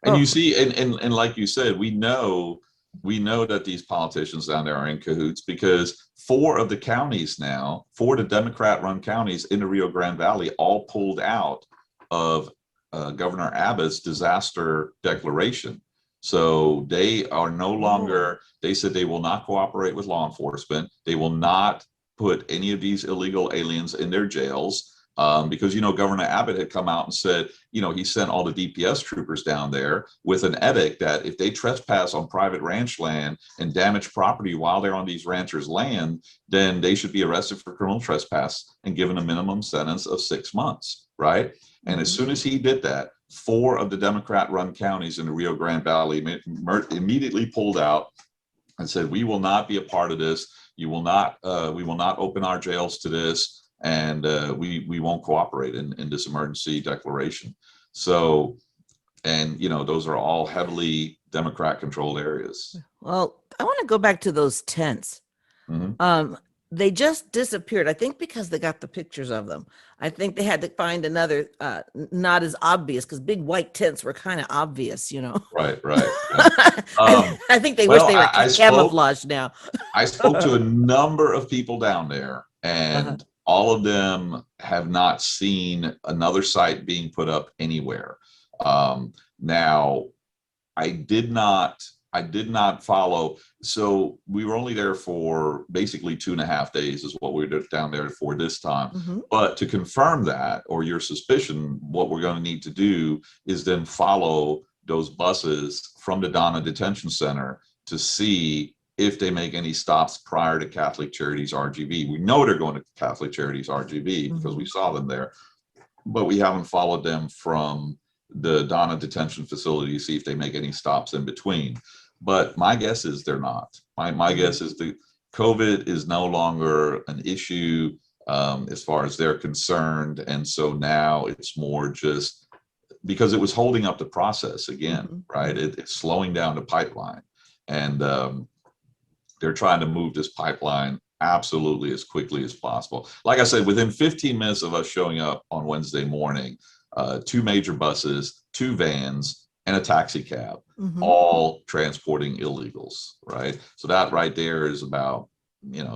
And you Oh, see, and like you said, we know that these politicians down there are in cahoots because four of the counties now, four of the Democrat-run counties in the Rio Grande Valley, all pulled out of Governor Abbott's disaster declaration. So they are no oh. longer. They said they will not cooperate with law enforcement. They will not put any of these illegal aliens in their jails. Because Governor Abbott had come out and said, he sent all the DPS troopers down there with an edict that if they trespass on private ranch land and damage property while they're on these ranchers' land, then they should be arrested for criminal trespass and given a minimum sentence of 6 months, right? And as Mhm. soon as he did that, four of the Democrat-run counties in the Rio Grande Valley immediately pulled out and said, "We will not be a part of this. You will not. We will not open our jails to this." And we won't cooperate in this emergency declaration. So, and those are all heavily Democrat controlled areas. Well, I want to go back to those tents. Hmm. Um, they just disappeared. I think because they got the pictures of them. I think they had to find another, not as obvious, because big white tents were kind of obvious. Right, right, right. I think they wish Well, they were camouflaged now. I spoke to a number of people down there, Uh-huh. and all of them have not seen another site being put up anywhere. Now, I did not. I did not follow. So we were only there for basically 2.5 days, is what we were down there for this time. Mhm. But to confirm that or your suspicion, what we're going to need to do is then follow those buses from the Donna Detention Center to see if they make any stops prior to Catholic Charities RGV. We know they're going to Catholic Charities RGV because we Mhm. saw them there, but we haven't followed them from the Donna detention facility to see if they make any stops in between. But my guess is they're not. My Mhm. guess is the COVID is no longer an issue as far as they're concerned. And so now it's more just because it was holding up the process again, Mhm. right? It's slowing down the pipeline. And they're trying to move this pipeline absolutely as quickly as possible. Like I said, within 15 minutes of us showing up on Wednesday morning, two major buses, two vans, and a taxi cab, Mhm. all transporting illegals, right? So that right there is about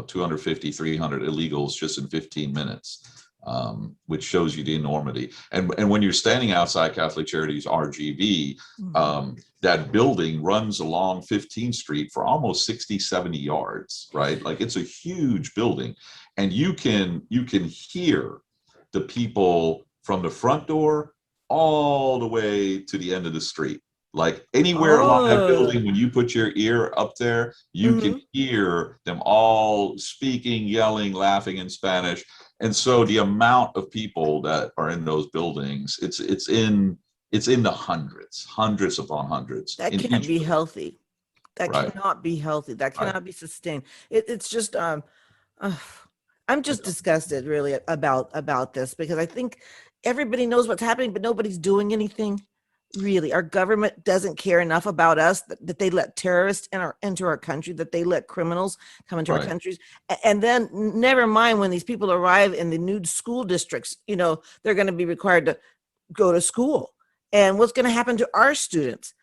250, 300 illegals just in 15 minutes, which shows you the enormity. And when you're standing outside Catholic Charities RGV, Mhm. that building runs along 15th Street for almost 60, 70 yards, right? Like it's a huge building. And you can hear the people from the front door all the way to the end of the street. Like anywhere along that Oh. building, when you put your ear up there, you can Mhm. hear them all speaking, yelling, laughing in Spanish. And so the amount of people that are in those buildings, it's in the hundreds upon hundreds That in can't each be building. healthy. That Right, cannot be healthy. That right. cannot be sustained. It's just uh, I'm just disgusted really about this, because I think everybody knows what's happening, but nobody's doing anything. Really, our government doesn't care enough about us that they let terrorists into our country, that they let criminals come into our Right, countries, and then never mind when these people arrive in the new school districts. They're going to be required to go to school, and what's going to happen to our students.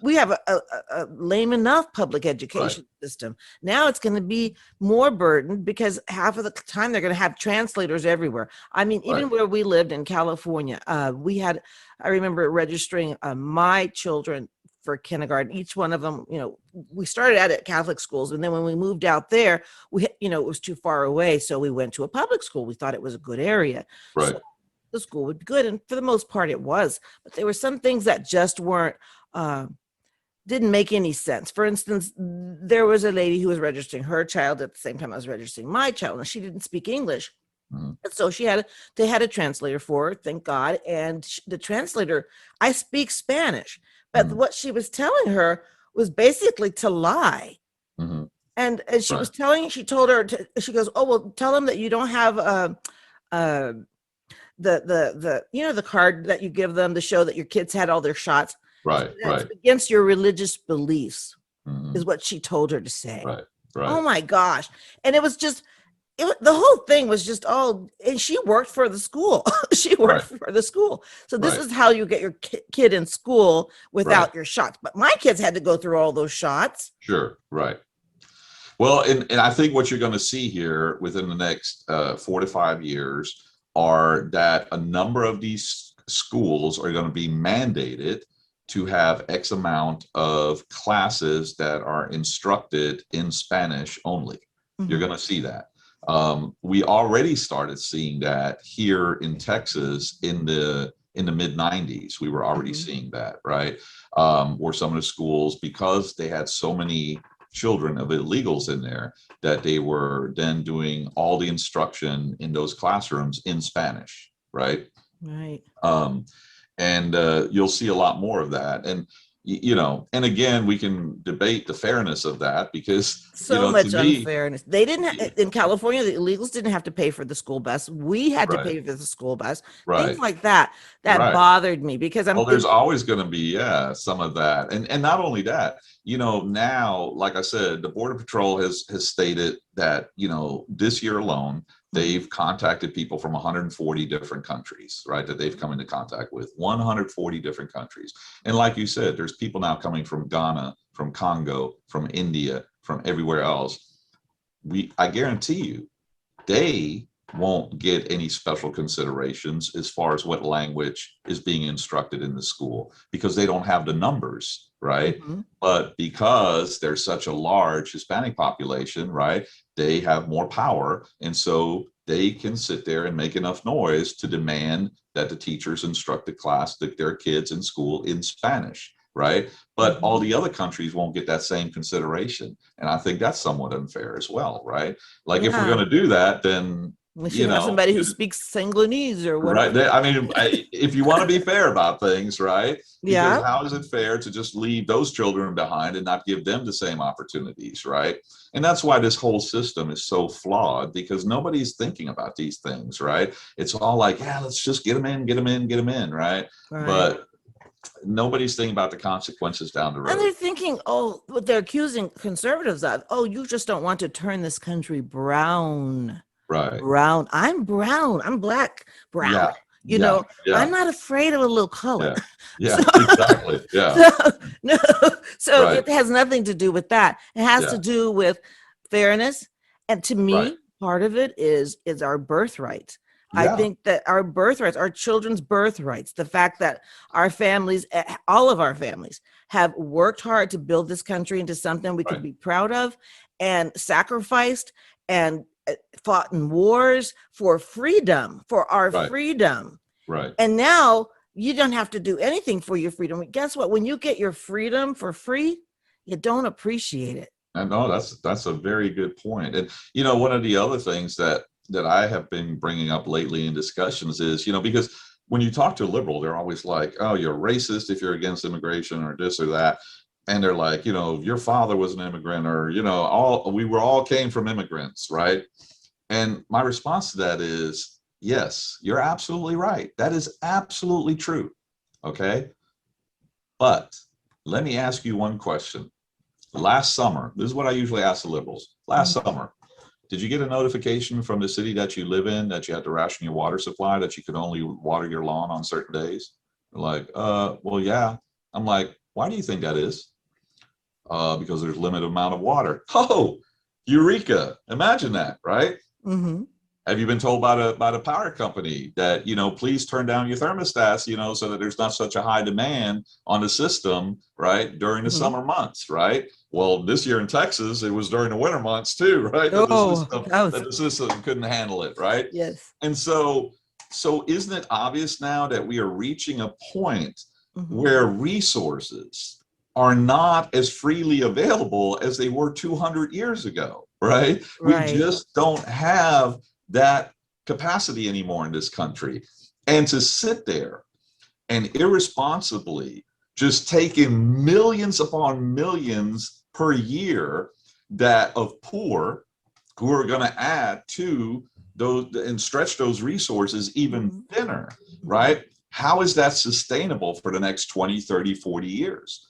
We have a lame enough public right, education system. Now it's going to be more burdened, because half of the time they're going to have translators everywhere. I mean, right, even where we lived in California, I remember registering my children for kindergarten. Each one of them, we started out at Catholic schools, and then when we moved out there, it was too far away, so we went to a public school. We thought it was a good area, so right, the school would be good, and for the most part it was, but there were some things that just weren't uh, didn't make any sense. For instance, there was a lady who was registering her child at the same time I was registering my child, and she didn't speak English. Mhm. And so they had a translator for her, thank God. And the translator, I speak Spanish, but Mhm. what she was telling her was basically to lie. Mhm. And Right. she told her, she goes, oh, well, tell them that you don't have uh, the card that you give them to show that your kids had all their shots. Right. That's Right. against your religious beliefs, is Mhm. what she told her to say. Right. Oh Right. my gosh. And it was just, the whole thing was just all, and she worked for the school. She worked Right. for the school. So this Right. is how you get your kid in school Right. without your shots. But my kids had to go through all those shots. Sure. Right. Well, and I think what you're going to see here within the next 4 to 5 years are that a number of these schools are going to be mandated to have X amount of classes that are instructed in Spanish only. You're going to see that. We already started seeing that here in Texas in the mid 90s. We were already seeing that, right? Where some of the schools, because they had so many children of illegals in there, that they were then doing all the instruction in those classrooms in Spanish, right? Right. And you'll see a lot more of that. And and again, we can debate the fairness of that because So to much me, unfairness. They didn't in California, the illegals didn't have to pay for the school bus. We had to right, pay for the school bus. Things right, like that. That right. bothered me because I'm Well, there's thinking, always going to be, yeah, some of that. And not only that, now, like I said, the Border Patrol has stated that, this year alone, they've contacted people from 140 different countries, right? That they've come into contact with 140 different countries. And like you said, there's people now coming from Ghana, from Congo, from India, from everywhere else. I guarantee you, they won't get any special considerations as far as what language is being instructed in the school because they don't have the numbers, right? But because there's such a large Hispanic population, right, they have more power. And so they can sit there and make enough noise to demand that the teachers instruct their kids in school in Spanish, right? But all the other countries won't get that same consideration. And I think that's somewhat unfair as well, right? Like if we're yeah, going to do that, then, we should have somebody who speaks Sanguinese or right. whatever. I mean, if you want to be fair about things, right? Because Yeah. how is it fair to just leave those children behind and not give them the same opportunities, right? And that's why this whole system is so flawed because nobody's thinking about these things, right? It's all like, yeah, let's just get them in, get them in, get them in, right? Right. But nobody's thinking about the consequences down the And road. they're thinking, oh, what they're accusing conservatives of, oh, you just don't want to turn this country brown. Right. Brown. I'm brown. I'm black, brown. Yeah. Yeah. I'm Yeah. not afraid of a little color. Yeah. So, Yeah. Exactly. Yeah. so no, so Right. it has nothing to do with that. It has to Yeah. do with fairness. And to Right. me, part of it is our birthright. I Yeah. think that our birthrights, our children's birthrights, the fact that our families, all of our families, have worked hard to build this country into something we could Right. be proud of and sacrificed and fought in wars for freedom, for our Right. freedom. Right. And now you don't have to do anything for your freedom. Guess what? When you get your freedom for free, you don't appreciate it. I know that's a very good point. And one of the other things that I have been bringing up lately in discussions is, because when you talk to a liberal, they're always like, "Oh, you're racist if you're against immigration or this or that," and they're like, "Your father was an immigrant, or all came from immigrants, right?" And my response to that is, yes, you're absolutely right. That is absolutely true. Okay, but let me ask you one question. Last summer, this is what I usually ask the liberals. Last summer, did you get a notification from the city that you live in that you had to ration your water supply, that you could only water your lawn on certain days? They're like, well, yeah. I'm like, why do you think that is? Because there's limited amount of water. Oh, eureka. Imagine that, right? Mm-hmm. Have you been told by the power company that, please turn down your thermostats, so that there's not such a high demand on the system, right, during the summer months, right? Well, this year in Texas, it was during the winter months too, right? Oh, That the system couldn't handle it, right? yes. And so isn't it obvious now that we are reaching a point where resources are not as freely available as they were 200 years ago, right? We just don't have that capacity anymore in this country. And to sit there and irresponsibly just take in millions upon millions per year that of poor who are going to add to those and stretch those resources even thinner, right? How is that sustainable for the next 20, 30, 40 years?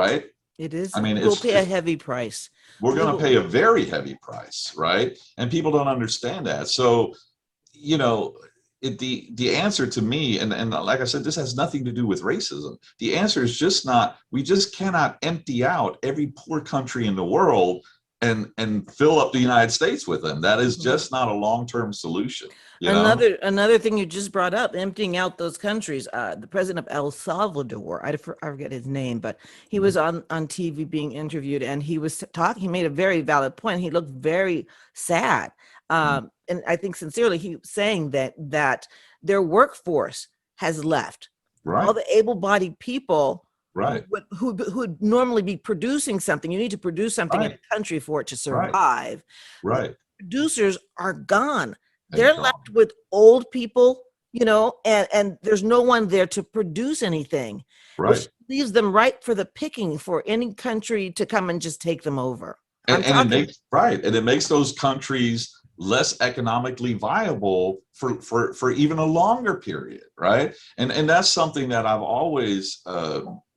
Right? It is. I mean, we'll pay a heavy price. We're going to pay a very heavy price, right? And people don't understand that. So, you know, the answer to me, and like I said, this has nothing to do with racism. The answer is just not, we just cannot empty out every poor country in the world and fill up the United States with them. That is just not a long-term solution. Another thing you just brought up, emptying out those countries. The president of El Salvador, I forget his name, but he was on TV being interviewed, and he was talking. He made a very valid point. He looked very sad, and I think sincerely he was saying that their workforce has left. Right. All the able-bodied people. Right. Who would normally be producing something. You need to produce something in a country for it to survive. Right. Producers are gone. They're left with old people, you know, and there's no one there to produce anything. Right. Which leaves them ripe for the picking for any country to come and just take them over. And it makes those countries less economically viable for even a longer period, right? And that's something that I've always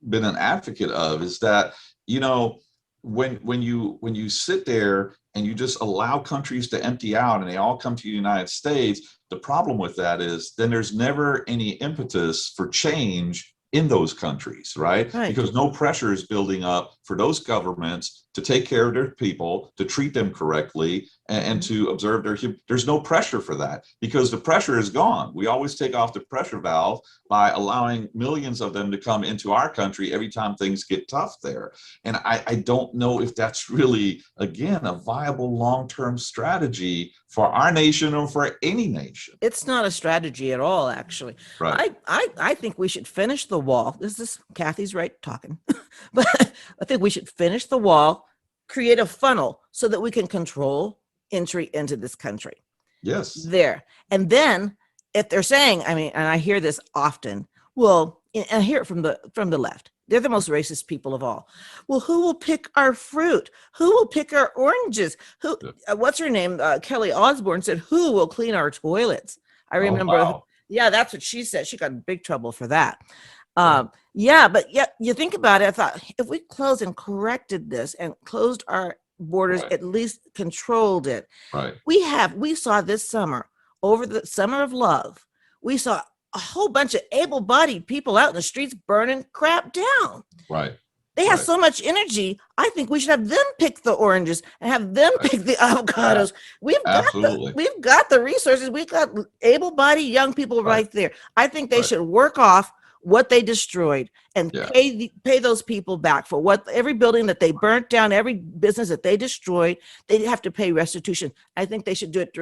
been an advocate of, is that, you know, when you sit there and you just allow countries to empty out and they all come to the United States, the problem with that is then there's never any impetus for change in those countries, right? Because no pressure is building up for those governments to take care of their people, to treat them correctly, and to observe there's no pressure for that, because the pressure is gone. We always take off the pressure valve by allowing millions of them to come into our country every time things get tough there. And I don't know if that's really, again, a viable long-term strategy for our nation or for any nation. It's not a strategy at all, actually. Right. I think we should finish the wall. This is Kathy's right talking. But I think we should finish the wall, create a funnel so that we can control entry into this country. Yes. There. And then if they're saying, I mean, and I hear this often, well, and I hear it from the left. They're the most racist people of all. Well, who will pick our fruit? Who will pick our oranges? Who? What's her name? Kelly Osbourne said, "Who will clean our toilets?" I remember. Oh, wow. Yeah, that's what she said. She got in big trouble for that. But you think about it. I thought, if we closed and corrected this and closed our borders, at least controlled it. Right. We saw this summer, over the summer of love, we saw a whole bunch of able-bodied people out in the streets burning crap down. Right. They have so much energy. I think we should have them pick the oranges and have them pick the avocados. We've got the resources. We've got able-bodied young people right there. I think they should work off what they destroyed and pay those people back for what every building that they burnt down, every business that they destroyed. They have to pay restitution. I think they should do it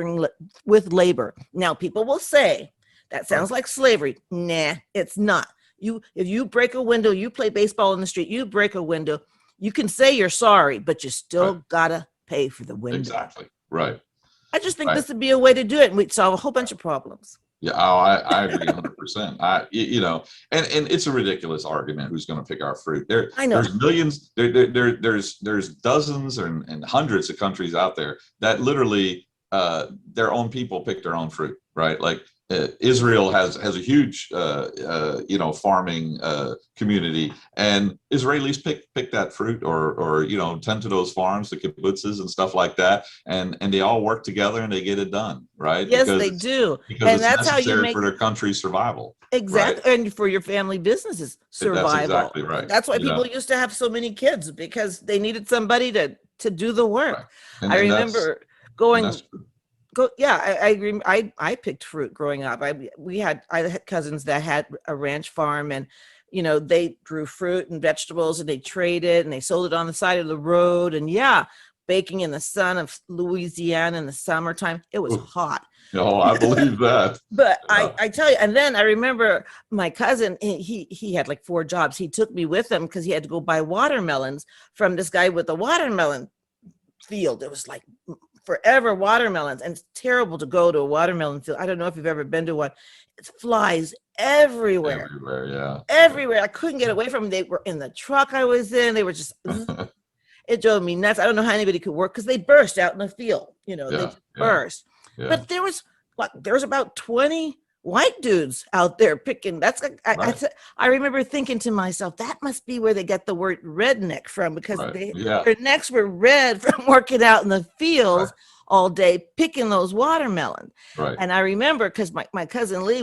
with labor. Now, people will say that sounds like slavery. Nah, it's not. If you break a window, you play baseball in the street, you break a window, you can say you're sorry, but you still gotta pay for the window. Exactly. Right. I just think this would be a way to do it, and we'd solve a whole bunch of problems. Yeah, I agree 100%. You know, and it's a ridiculous argument. Who's going to pick our fruit? I know. There's millions. There's dozens and hundreds of countries out there that literally their own people pick their own fruit, right? Like Israel has a huge farming community, and Israelis pick that fruit or tend to those farms, the kibbutzes and stuff like that, and they all work together and they get it done, right? Yes, they do, because that's how you make for their country's survival. Exactly, right? And for your family business's survival. That's exactly right. That's why people used to have so many kids, because they needed somebody to do the work. Right. I remember going. I agree. I picked fruit growing up. I had cousins that had a ranch farm, and they grew fruit and vegetables, and they traded and they sold it on the side of the road. And baking in the sun of Louisiana in the summertime. It was Ooh, hot. no, I believe that. But Yeah. I tell you, and then I remember my cousin, he had like 4 jobs. He took me with him because he had to go buy watermelons from this guy with a watermelon field. It was like forever watermelons, and it's terrible to go to a watermelon field. I don't know if you've ever been to one. It flies everywhere. Everywhere, yeah. Everywhere. I couldn't get away from them. They were in the truck I was in. They were just, it drove me nuts. I don't know how anybody could work because they burst out in the field. They Yeah, just yeah, burst. yeah. But there was about 20 white dudes out there picking. That's like, Right, I remember thinking to myself, that must be where they get the word redneck from, because right. Yeah, their necks were red from working out in the fields right, all day picking those watermelons. right. And I remember because my cousin Lee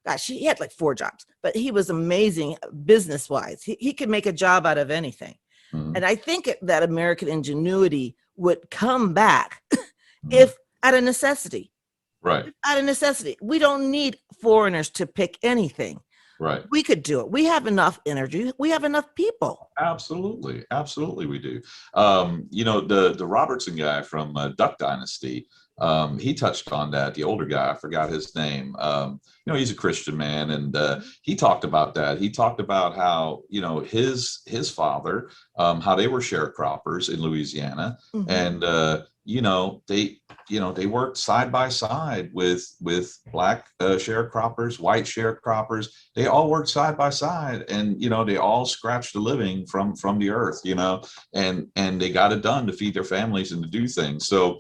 gosh, he had like 4 jobs, but he was amazing business wise. He could make a job out of anything. Mhm, And I think that American ingenuity would come back mhm. if out of necessity. Right, Out of necessity. We don't need foreigners to pick anything. right. We could do it. We have enough energy. We have enough people. Absolutely, absolutely, we do. The Robertson guy from Duck Dynasty, he touched on that. The older guy, I forgot his name. He's a Christian man, and he talked about that. He talked about how his father, how they were sharecroppers in Louisiana, Mhm. and they worked side by side with black sharecroppers, white sharecroppers. They all worked side by side, and they all scratched a living from the earth, and they got it done to feed their families and to do things. So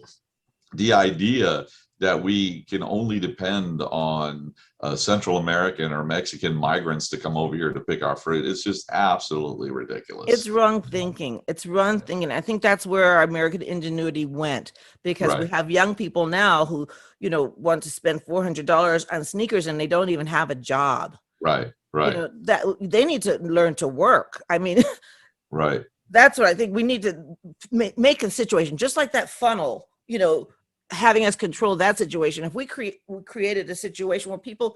the idea that we can only depend on Central American or Mexican migrants to come over here to pick our fruit is just absolutely ridiculous. It's wrong thinking. It's wrong thinking. I think that's where our American ingenuity went, because we Right, have young people now who, want to spend $400 on sneakers and they don't even have a job. right, right, That they need to learn to work. I mean, right, that's what I think we need to make a situation just like that funnel, having us control that situation. If we created a situation where people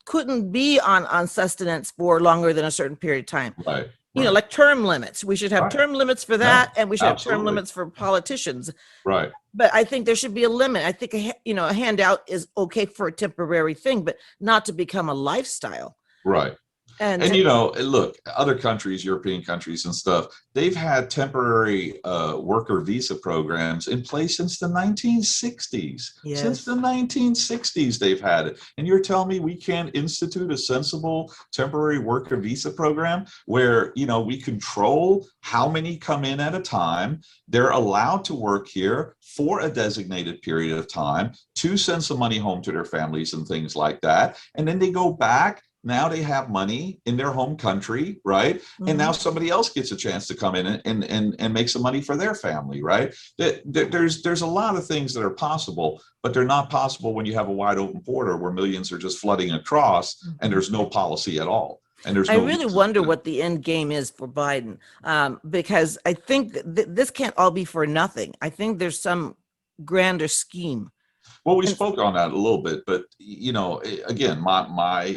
couldn't be on sustenance for longer than a certain period of time, right, right, like term limits. We should have right. term limits for No, that, and we should have term absolutely. limits for politicians. Right, But I think there should be a limit. I think a handout is okay for a temporary thing, but not to become a lifestyle. right. And And look, other countries, European countries and stuff, they've had temporary worker visa programs in place since the 1960s. Since yes, the 1960s, they've had it. And you're telling me we can't institute a sensible temporary worker visa program where, we control how many come in at a time. They're allowed to work here for a designated period of time to send some money home to their families and things like that. And then they go back. Now they have money in their home country, right? And now somebody else gets a chance to come in and make some money for their family, right? There's a lot of things that are possible, but they're not possible when you have a wide open border where millions are just flooding across and there's no policy at all. And there's I no really reason wonder to. what the end game is for Biden, because I think this can't all be for nothing. I think there's some grander scheme. Well, we And spoke on that a little bit, but again, my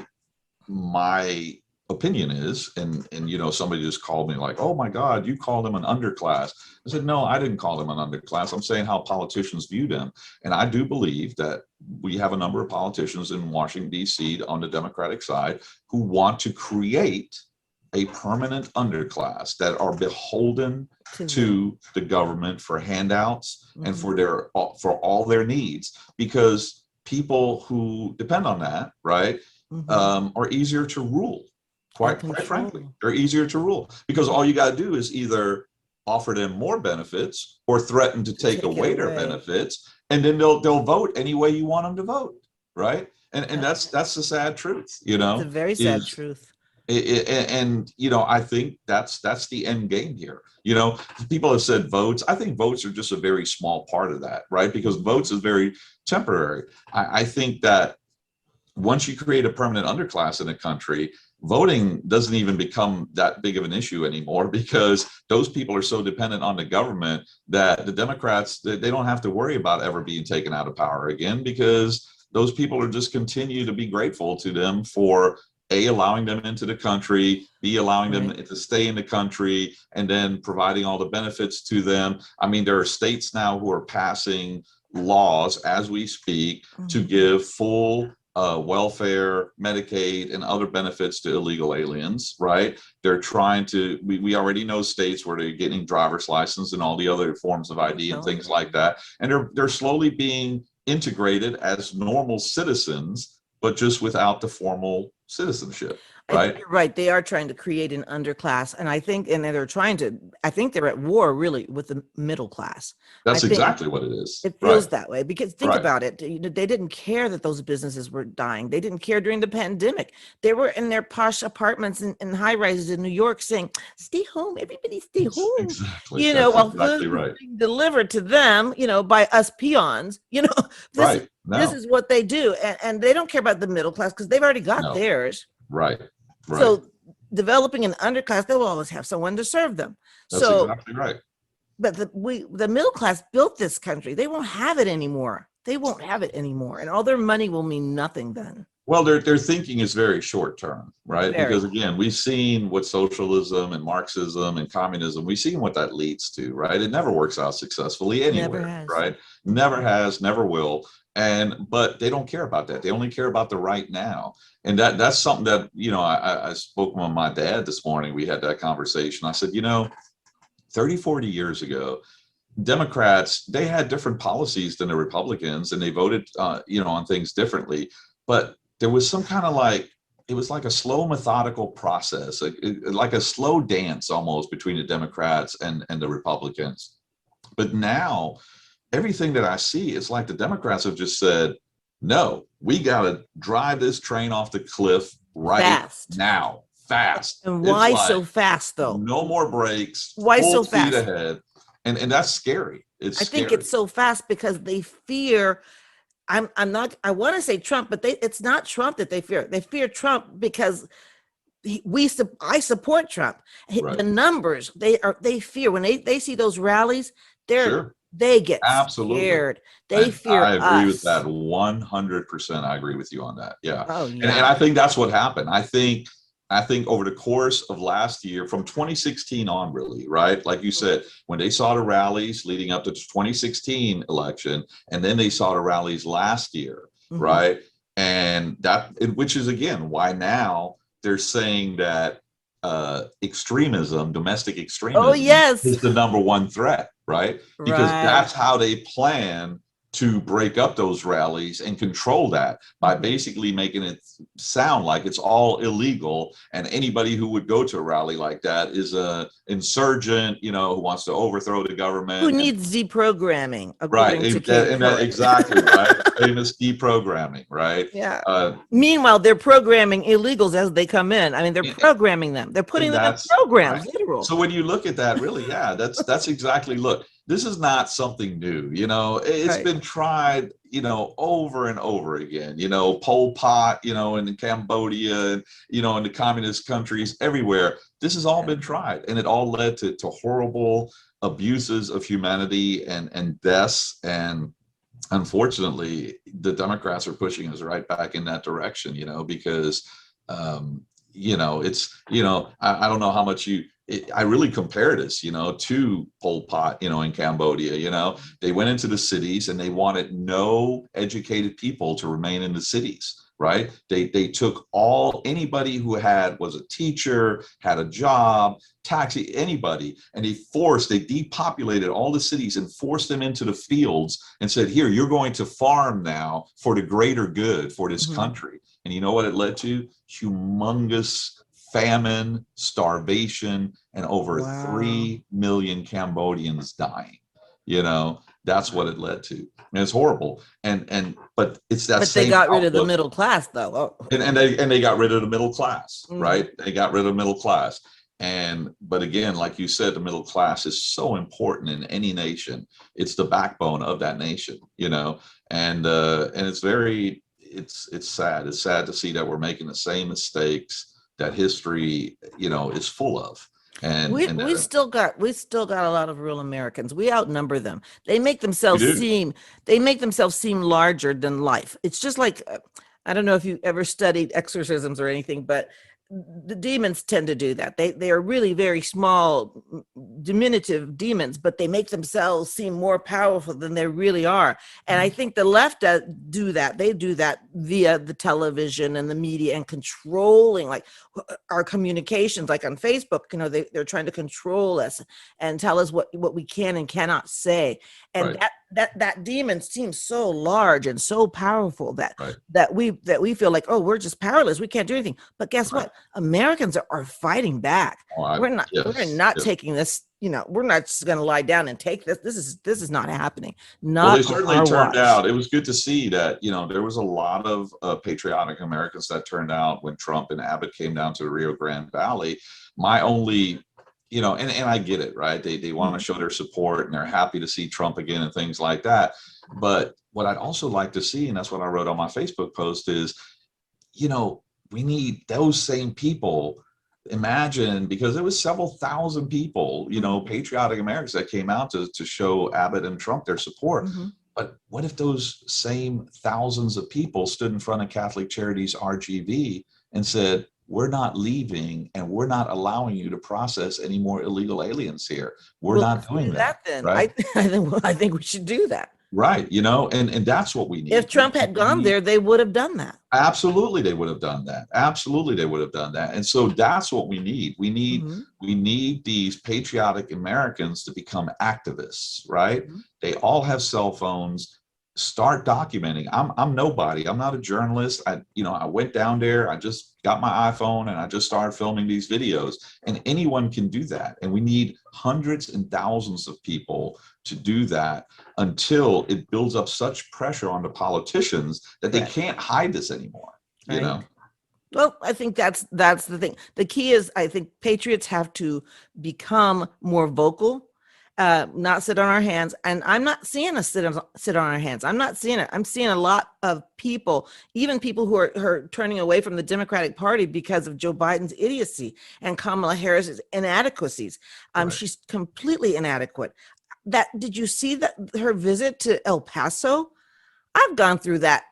opinion is, and somebody just called me like, oh my God, you called them an underclass. I said, no, I didn't call them an underclass. I'm saying how politicians view them. And I do believe that we have a number of politicians in Washington, D.C. on the Democratic side who want to create a permanent underclass that are beholden to the government for handouts and for all their needs, because people who depend on that, right, are easier to rule. Quite frankly, they're easier to rule because all you got to do is either offer them more benefits or threaten to take away their benefits, and then they'll vote any way you want them to vote, right? And that's the sad truth, It's a very sad is truth. I think that's the end game here. People have said votes. I think votes are just a very small part of that, right? Because votes is very temporary. I think that once you create a permanent underclass in a country, voting doesn't even become that big of an issue anymore, because those people are so dependent on the government that the Democrats, they don't have to worry about ever being taken out of power again, because those people are just continue to be grateful to them for allowing them into the country, B, allowing them Right. to stay in the country, and then providing all the benefits to them. I mean, there are states now who are passing laws as we speak to give full welfare, Medicaid, and other benefits to illegal aliens, right? They're trying to, we already know states where they're getting driver's license and all the other forms of ID and things like that. And they're slowly being integrated as normal citizens, but just without the formal citizenship, I think right? you're right. They are trying to create an underclass. And I think they're at war really with the middle class. I That's think exactly what it is. it Right, feels that way because think right, about it. They didn't care that those businesses were dying. They didn't care during the pandemic. They were in their posh apartments and high rises in New York saying, stay home, everybody stay home, exactly. That's while food exactly was right. being delivered to them, by us peons, this is Right. this No, is what they do. And they don't care about the middle class because they've already got no. theirs. Right, right. So developing an underclass, they'll always have someone to serve them. That's So, exactly right. but the middle class built this country. They won't have it anymore. They won't have it anymore, and all their money will mean nothing then. Well, their thinking is very short term, right? Very. Because again, we've seen what socialism and Marxism and communism, we've seen what that leads to, right? It never works out successfully Never anywhere, has. right? Never has, never will. But they don't care about that. They only care about the right now. And that's something that, I spoke with my dad this morning. We had that conversation. I said, 30, 40 years ago, Democrats, they had different policies than the Republicans, and they voted, on things differently. But there was some kind of it was like a slow, methodical process, like a slow dance almost between the Democrats and the Republicans. But now everything that I see, it's like the Democrats have just said, no, we got to drive this train off the cliff right Fast. now, fast. And It's why like so fast though? no more brakes, Why full so speed fast? ahead. And that's scary. It's I think scary. it's so fast because they fear. I'm not. I want to say Trump, but it's not Trump that they fear. They fear Trump because I support Trump. Right. The numbers they fear when they see those rallies. Sure. They get Absolutely. scared. They And fear I agree with that us. 100%. I agree with you on that. Yeah. Oh And I yeah. think that's what happened. I think over the course of last year, from 2016 on, really, right? Like you said, when they saw the rallies leading up to the 2016 election, and then they saw the rallies last year, Mm-hmm. right? And which is again why now they're saying that domestic Oh extremism, yes. is the number one threat, right? Because Right. that's how they plan to break up those rallies and control that by basically making it sound like it's all illegal, and anybody who would go to a rally like that is a insurgent, who wants to overthrow the Who government. And needs deprogramming, right, according to Kate Couric? exactly right, famous deprogramming, right? Yeah. uh Meanwhile, they're programming illegals as they come in. I mean, they're and, programming them. They're putting and them in that's right. programs, literal. So when you look at that, really, yeah, that's exactly, look, this is not something new. It's Right. been tried, over and over again. Pol Pot, in Cambodia, and in the communist countries everywhere. This has all Yeah. been tried, and it all led to horrible abuses of humanity and deaths. And unfortunately, the Democrats are pushing us right back in that direction. Because I don't know how much I really compare this, to Pol Pot, in Cambodia. They went into the cities and they wanted no educated people to remain in the cities. Right. They took anybody who was a teacher, had a job, taxi, anybody, and they depopulated all the cities and forced them into the fields and said, here, you're going to farm now for the greater good for this country. And you know what it led to? Humongous famine, starvation, and over Wow. 3 million Cambodians dying. That's what it led to. And it's horrible. But it's that But they same got rid of the outlook. middle class, though. Oh. And they got rid of the middle class, right? They got rid of middle class. But again, like you said, the middle class is so important in any nation. It's the backbone of that nation, and it's sad. It's sad to see that we're making the same mistakes that history, is full of. We still got a lot of real Americans. We outnumber them. They make we themselves do. seem larger than life. It's just like I don't know if you ever studied exorcisms or anything, but the demons tend to do that. They are really very small, diminutive demons, but they make themselves seem more powerful than they really are. And I think the left do that. They do that via the television and the media and controlling like our communications, like on Facebook. They're trying to control us and tell us what we can and cannot say. And Right. that demon seems so large and so powerful that Right. we feel like, oh, we're just powerless, we can't do anything. But guess Right. what? Americans are fighting back. Oh, We're yes. not Yes. taking this. We're not just going to lie down and take this. This is not happening. Well, they Not on certainly our turned watch. out. It was good to see that, there was a lot of patriotic Americans that turned out when Trump and Abbott came down to the Rio Grande Valley. My only, and I get it, right? They want to show their support and they're happy to see Trump again and things like that. But what I'd also like to see, and that's what I wrote on my Facebook post, is, we need those same people. Imagine, because there was several thousand people, patriotic Americans that came out to show Abbott and Trump their support. But what if those same thousands of people stood in front of Catholic Charities RGV and said, we're not leaving and we're not allowing you to process any more illegal aliens here. We're Well, not let's do doing that that. then. Right. I think we should do that. Right. And that's what we If need. Trump had We gone need there, they would have done that. Absolutely, they would have done that. Absolutely, they would have done that. And so that's what we need. We need these patriotic Americans to become activists, right? They all have cell phones. Start documenting. I'm nobody. I'm not a journalist. I went down there. I just got my iPhone and I just started filming these videos. And anyone can do that. And we need hundreds and thousands of people to do that until it builds up such pressure on the politicians that they can't hide this anymore. Well, I think that's the thing. The key is, I think patriots have to become more vocal, not sit on our hands. And I'm not seeing us sit on our hands. I'm not seeing it. I'm seeing a lot of people, even people who are turning away from the Democratic Party because of Joe Biden's idiocy and Kamala Harris's inadequacies. She's completely inadequate. Did you see that her visit to El Paso? I've gone through that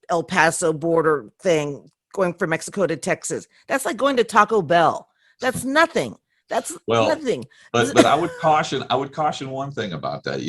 El Paso border thing, going from Mexico to Texas. That's like going to Taco Bell. That's nothing. That's nothing. But I would caution one thing about that.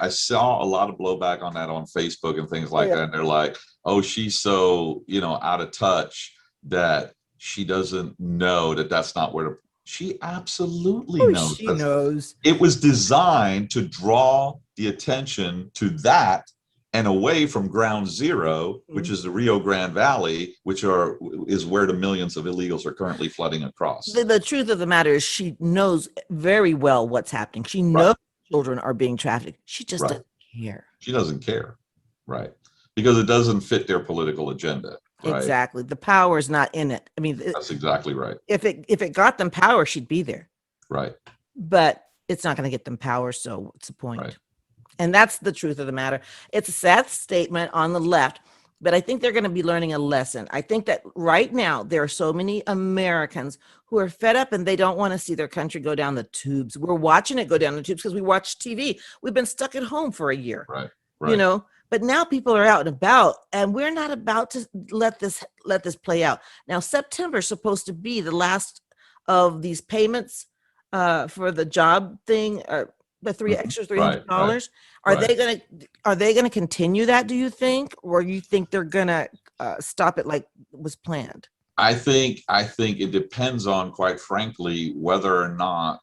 I saw a lot of blowback on that on Facebook and things like that. And they're like, oh, she's so, out of touch that she doesn't know that that's not where she absolutely knows. She knows. It was designed to draw the attention to that and away from ground zero, which is the Rio Grande Valley, is where the millions of illegals are currently flooding across. The truth of the matter is she knows very well what's happening. She knows children are being trafficked. She just doesn't care. She doesn't care, right? Because it doesn't fit their political agenda. Right? Exactly. The power is not in it. I mean, that's exactly right. If it got them power, she'd be there. Right. But it's not going to get them power, so what's the point? Right. And that's the truth of the matter. It's a sad statement on the left, but I think they're going to be learning a lesson. I think that right now there are so many Americans who are fed up and they don't want to see their country go down the tubes. We're watching it go down the tubes because we watch TV. We've been stuck at home for a year. Right. But now people are out and about, and we're not about to let this play out. Now, September is supposed to be the last of these payments for the job thing, the extra $300. Are they gonna continue that, do you think, or you think they're gonna stop it like was planned? I think it depends on, quite frankly, whether or not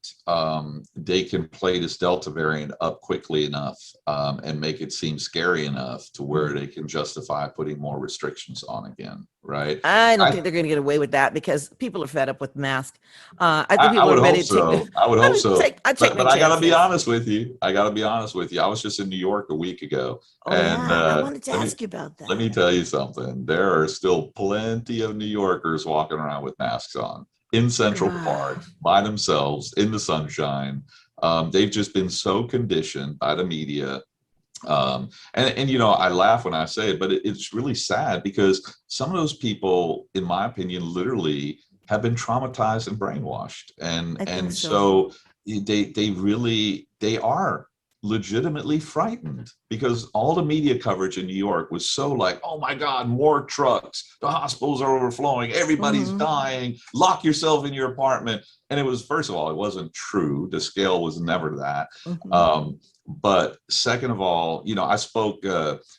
they can play this Delta variant up quickly enough and make it seem scary enough to where they can justify putting more restrictions on again. Right. I don't think they're going to get away with that because people are fed up with masks. I think people are ready to take. I would hope so. But I got to be honest with you. I was just in New York a week ago. I wanted to ask you about that. Let me tell you something. There are still plenty of New Yorkers walking around with masks on in Central Park by themselves in the sunshine. They've just been so conditioned by the media. I laugh when I say it, but it's really sad because some of those people, in my opinion, literally have been traumatized and brainwashed. So they are legitimately frightened because all the media coverage in New York was so like, oh my God, more trucks, the hospitals are overflowing, everybody's dying, lock yourself in your apartment. And it was, first of all, it wasn't true. The scale was never that. But second of all, I spoke,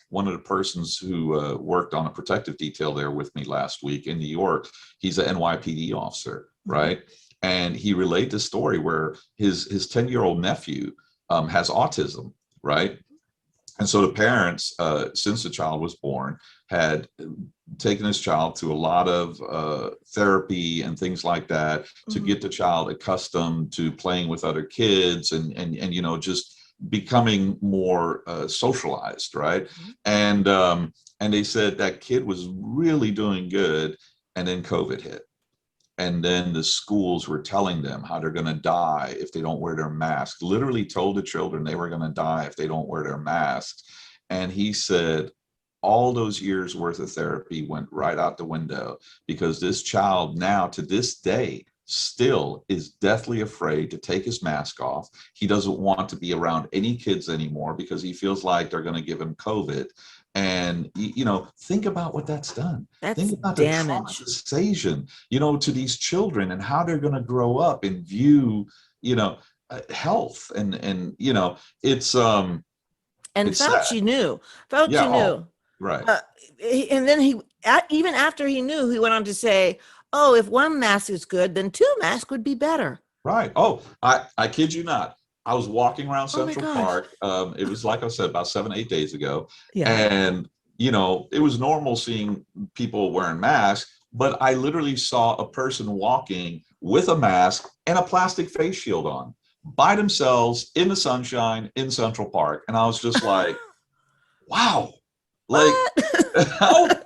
one of the persons who worked on a protective detail there with me last week in New York, he's an NYPD officer, right? And he relayed this story where his 10-year-old nephew has autism, right? And so the parents, since the child was born, had taken this child to a lot of therapy and things like that to get the child accustomed to playing with other kids and just becoming more socialized, right? And they said that kid was really doing good, and then COVID hit. And then the schools were telling them how they're going to die if they don't wear their masks, literally told the children they were going to die if they don't wear their masks. And he said, all those years worth of therapy went right out the window because this child now to this day still is deathly afraid to take his mask off. He doesn't want to be around any kids anymore because he feels like they're going to give him COVID. And think about what that's done. Think about damage. The traumatization, to these children and how they're going to grow up and view, health and it's and it's Fauci sad. knew. Fauci knew. Right. And then even after he knew, he went on to say, "Oh, if one mask is good, then two masks would be better." Right. Oh, I kid you not. I was walking around Central Park. It was like I said, about 7, 8 days ago. Yeah. And, it was normal seeing people wearing masks, but I literally saw a person walking with a mask and a plastic face shield on by themselves in the sunshine in Central Park. And I was just like, wow, like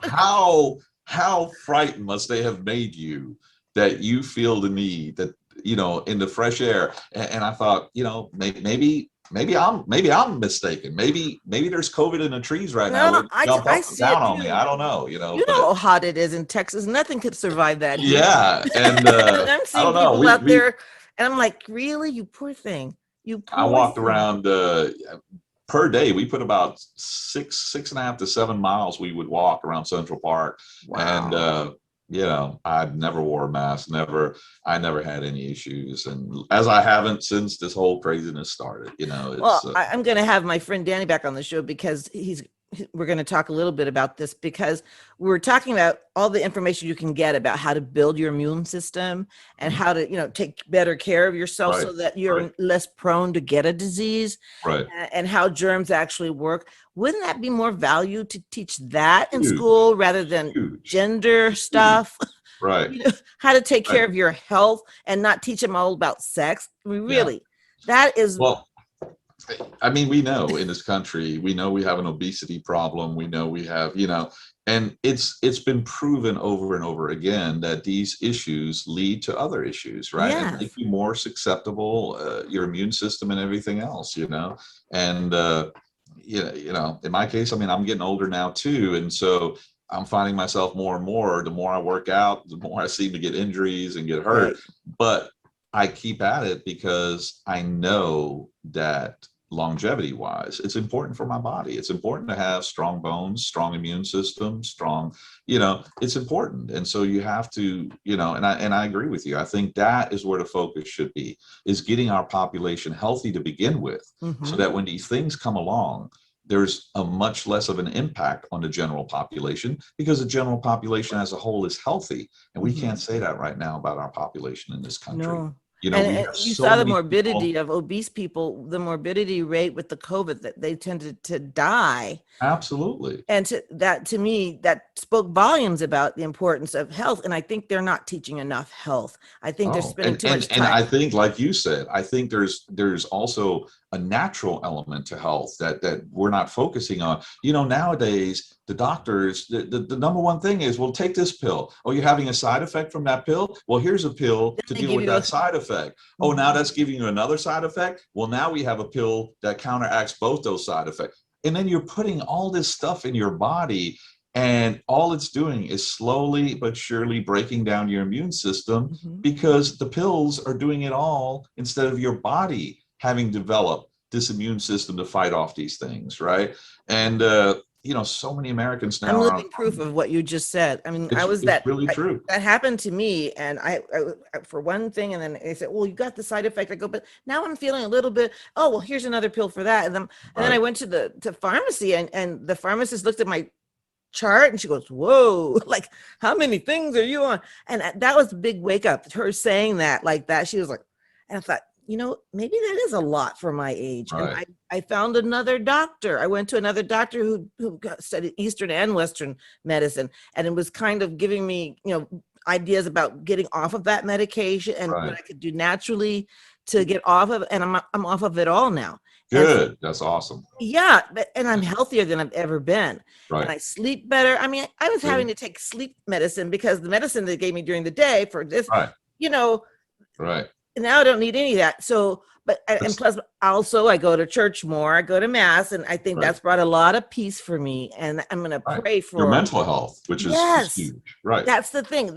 how frightened must they have made you that you feel the need that in the fresh air. And I thought, maybe I'm mistaken. Maybe there's COVID in the trees right now. No, Jump I up and see down it on too. me. I don't know, You but know how hot it is in Texas. Nothing could survive that heat. yeah. And I'm I seeing don't know. people out there, and I'm like, really, you poor thing, you I poor walked thing. around per day. We put about 6.5 to 7 miles. We would walk around Central Park, and Wow. I never wore a mask. I never had any issues, and as I haven't since this whole craziness started. It's Well, I'm going to have my friend Danny back on the show because we're going to talk a little bit about this because we're talking about all the information you can get about how to build your immune system and how to, take better care of yourself right, so that you're less prone to get a disease right. and how germs actually work. Wouldn't that be more value to teach that in Huge, school rather than huge, gender huge. stuff? Right, How to take right. care of your health and not teach them all about sex. I mean, Yeah. really, that is. Well, I mean, we know in this country, we know we have an obesity problem. We know we have, and it's been proven over and over again that these issues lead to other issues, right? And make Yes. you more susceptible, your immune system and everything else, And in my case, I mean, I'm getting older now too, and so I'm finding myself more and more. The more I work out, the more I seem to get injuries and get hurt. Right. But I keep at it because I know that longevity wise, it's important for my body. It's important to have strong bones, strong immune system, strong, it's important. And so you have to, and I agree with you. I think that is where the focus should be, is getting our population healthy to begin with, so that when these things come along, there's a much less of an impact on the general population because the general population as a whole is healthy. And we can't say that right now about our population in this country. No. We And have you so saw the many people. morbidity of obese people, the morbidity rate with the COVID that they tended to die. Absolutely. And to me, that spoke volumes about the importance of health. And I think they're not teaching enough health. I think they're Oh, spending too much and time. I think, like you said, I think there's also a natural element to health that we're not focusing on. Nowadays, the doctors, the number one thing is, well, take this pill. Oh, you're having a side effect from that pill? Well, here's a pill to They deal give with you a. that side effect. Oh, now that's giving you another side effect? Well, now we have a pill that counteracts both those side effects. And then you're putting all this stuff in your body, and all it's doing is slowly but surely breaking down your immune system because the pills are doing it all instead of your body having developed this immune system to fight off these things, right? And so many Americans now I'm are living proof of what you just said. I mean, it's really true. that happened to me, and for one thing, and then they said, "Well, you got the side effect." I go, "But now I'm feeling a little bit. Oh, well, here's another pill for that." And then I Right, went to the pharmacy, and the pharmacist looked at my chart and she goes, "Whoa, like how many things are you on?" And that was a big wake up. Her saying that like that, she was like, and I thought, maybe that is a lot for my age. And right, I found another doctor. I went to another doctor who studied Eastern and Western medicine, and it was kind of giving me, ideas about getting off of that medication and what right. I could do naturally to get off of it. And I'm off of it all now. And so, Good. That's awesome. yeah, and I'm healthier than I've ever been. And Right. I sleep better. I mean, I was having See? to take sleep medicine because the medicine they gave me during the day for this, Right. you know, Right. now I don't need any of that. So, but, and That's plus also I go to church more, I go to mass, and I think right. that's brought a lot of peace for me. And I'm going to Right. pray Your for, mental health, which is yes, huge. Right. that's the thing.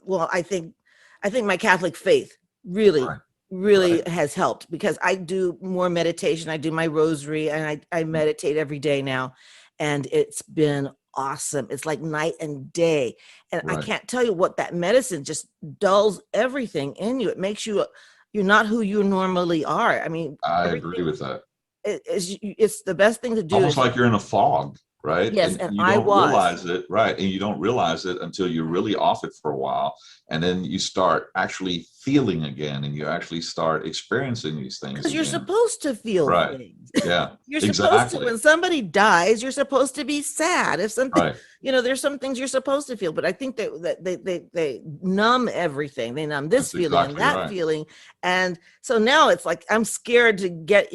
Well, I think my Catholic faith really, Right. really Right. has helped because I do more meditation. I do my rosary and I meditate every day now. And it's been awesome. It's like night and day. And I Right. can't tell you what that medicine just dulls everything in you. It makes you, you're not who you normally are. I mean, I agree everything with that. it's the best thing to do Almost is, like you're in a fog, right? yes. And And you I don't was. realize it, right? And you don't realize it until you're really off it for a while. And then you start actually feeling again and you actually start experiencing these things Because you're again. supposed to feel Right. things. Yeah. You're supposed to, Exactly. when somebody dies, you're supposed to be sad. If something, Right. there's some things you're supposed to feel, but I think that they numb everything. They numb this That's feeling and exactly that right. feeling. And so now it's like, I'm scared to get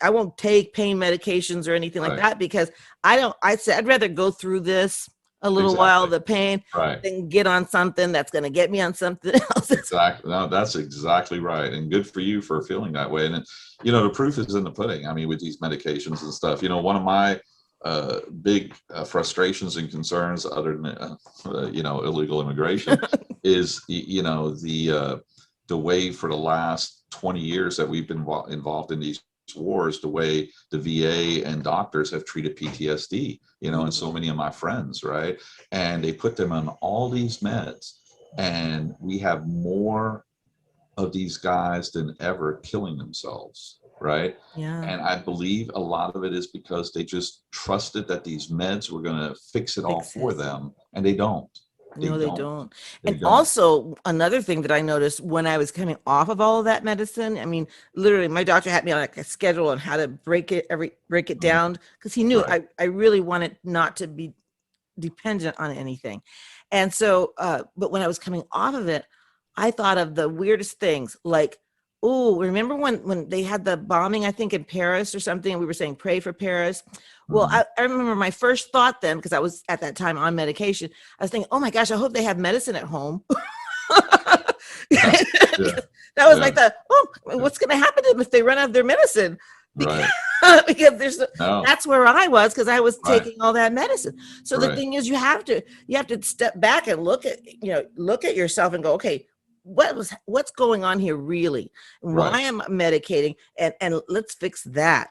I won't take pain medications or anything like Right. that because I said, I'd rather go through this a little while, Exactly. the pain, Right. than get on something that's going to get me on something else. Exactly. No, that's exactly right. And good for you for feeling that way. And, the proof is in the pudding. I mean, with these medications and stuff, one of my big frustrations and concerns, other than, illegal immigration, is, the way for the last 20 years that we've been involved in these wars, the way the VA and doctors have treated PTSD, and so many of my friends, right? And they put them on all these meds. And we have more of these guys than ever killing themselves, right? Yeah. And I believe a lot of it is because they just trusted that these meds were going to fix it all Fix for it. them, and they don't. They No, they don't. don't. They And don't. also another thing that I noticed when I was coming off of all of that medicine, I mean, literally my doctor had me on like a schedule on how to break it Mhm. down because he knew Right. I really wanted not to be dependent on anything. And so, but when I was coming off of it, I thought of the weirdest things like, oh, remember when they had the bombing, I think in Paris or something, and we were saying pray for Paris. Well, Mhm. I remember my first thought then, because I was at that time on medication, I was thinking, oh my gosh, I hope they have medicine at home. Yeah. Yeah. That was like Yeah. Yeah. what's going to happen to them if they run out of their medicine? Because, Right. because No. that's where I was because I was Right. taking all that medicine. So the Right. thing is, you have to step back and look at yourself and go, okay, what's going on here really? Right. Why am I medicating? And let's fix that.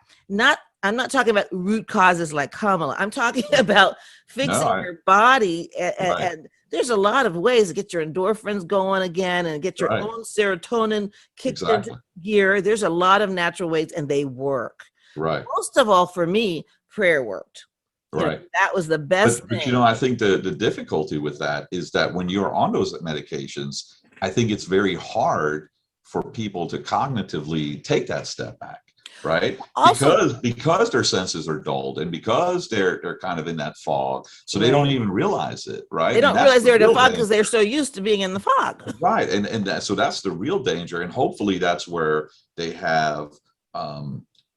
I'm not talking about root causes like Kamala. I'm talking about No. fixing your body Right. and there's a lot of ways to get your endorphins going again and get your Right. own serotonin kicked into Exactly. gear. There's a lot of natural ways and they work. Right. Most of all, for me, prayer worked. Right. That was the best But thing. I think the difficulty with that is that when you're on those medications, I think it's very hard for people to cognitively take that step back, right? Also, Because their senses are dulled and because they're kind of in that fog, so they don't right. even realize it, They right? And don't that's realize the they're in the real fog because they're danger. so used to being in the fog. Right. So that's the real danger. And hopefully that's where they have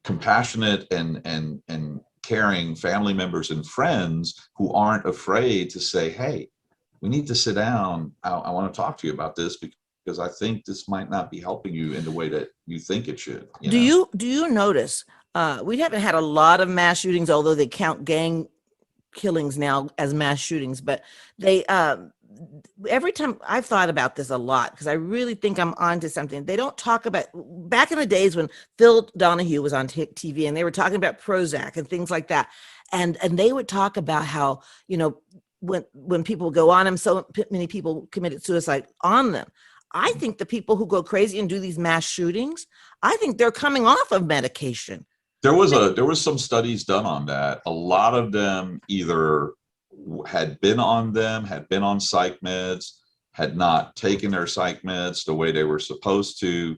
compassionate and caring family members and friends who aren't afraid to say, hey, we need to sit down. I want to talk to you about this because I think this might not be helping you in the way that you think it should, Do you notice we haven't had a lot of mass shootings, although they count gang killings now as mass shootings, but they every time I've thought about this a lot, because I really think I'm onto something. They don't talk about back in the days when Phil Donahue was on TV and they were talking about Prozac and things like that. And they would talk about how, when people go on them, so many people committed suicide on them. I think the people who go crazy and do these mass shootings, I think they're coming off of medication. There was some studies done on that. A lot of them either had been on them, had been on psych meds, had not taken their psych meds the way they were supposed to.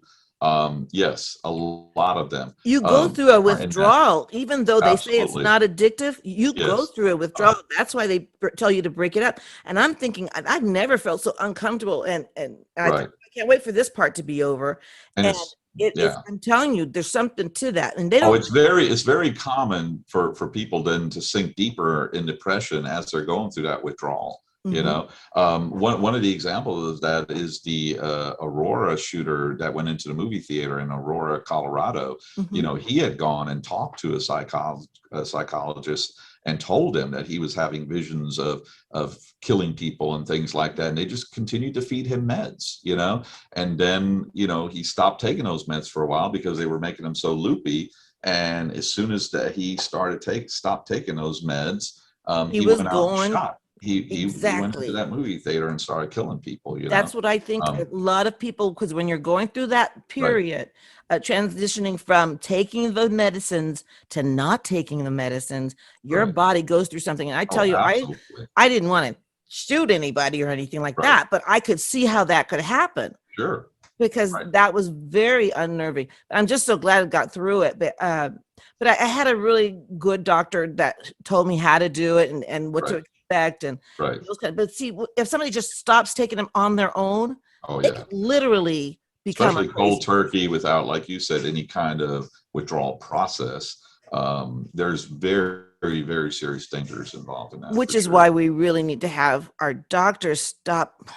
Yes, a lot of them You go through a are in that. withdrawal, even though they say it's Absolutely. not addictive. You go Yes. through a withdrawal. That's why they tell you to break it up. And I'm thinking, I've never felt so uncomfortable, and I Right. can't wait for this part to be over. And And it's, it's, yeah. I'm telling you, there's something to that, and they Oh, don't. it's very common for people then to sink deeper in depression as they're going through that withdrawal. Mhm. One of the examples of that is the Aurora shooter that went into the movie theater in Aurora, Colorado. Mhm. He had gone and talked to a psychologist and told him that he was having visions of killing people and things like that, and they just continued to feed him meds. And then he stopped taking those meds for a while because they were making him so loopy. And as soon as that he stopped taking those meds, He he was went out and going shot. He went into exactly. that movie theater and started killing people. That's what I think. A Um, lot of people, because when you're going through that right, period, transitioning from taking the medicines to not taking the medicines, your right. body goes through something. And I tell Oh, you, absolutely. I didn't want to shoot anybody or anything like Right. that, but I could see how that could happen Sure. because Right. that was very unnerving. I'm just so glad I got through it. But I had a really good doctor that told me how to do it and what to Right. expect and Right. those kind. But see, if somebody just stops taking them on their own, Oh, they yeah. could literally become a Especially crazy cold person, turkey without, like you said, any kind of withdrawal process. There's very, very, very serious dangers involved in that which for is sure. why we really need to have our doctors stop.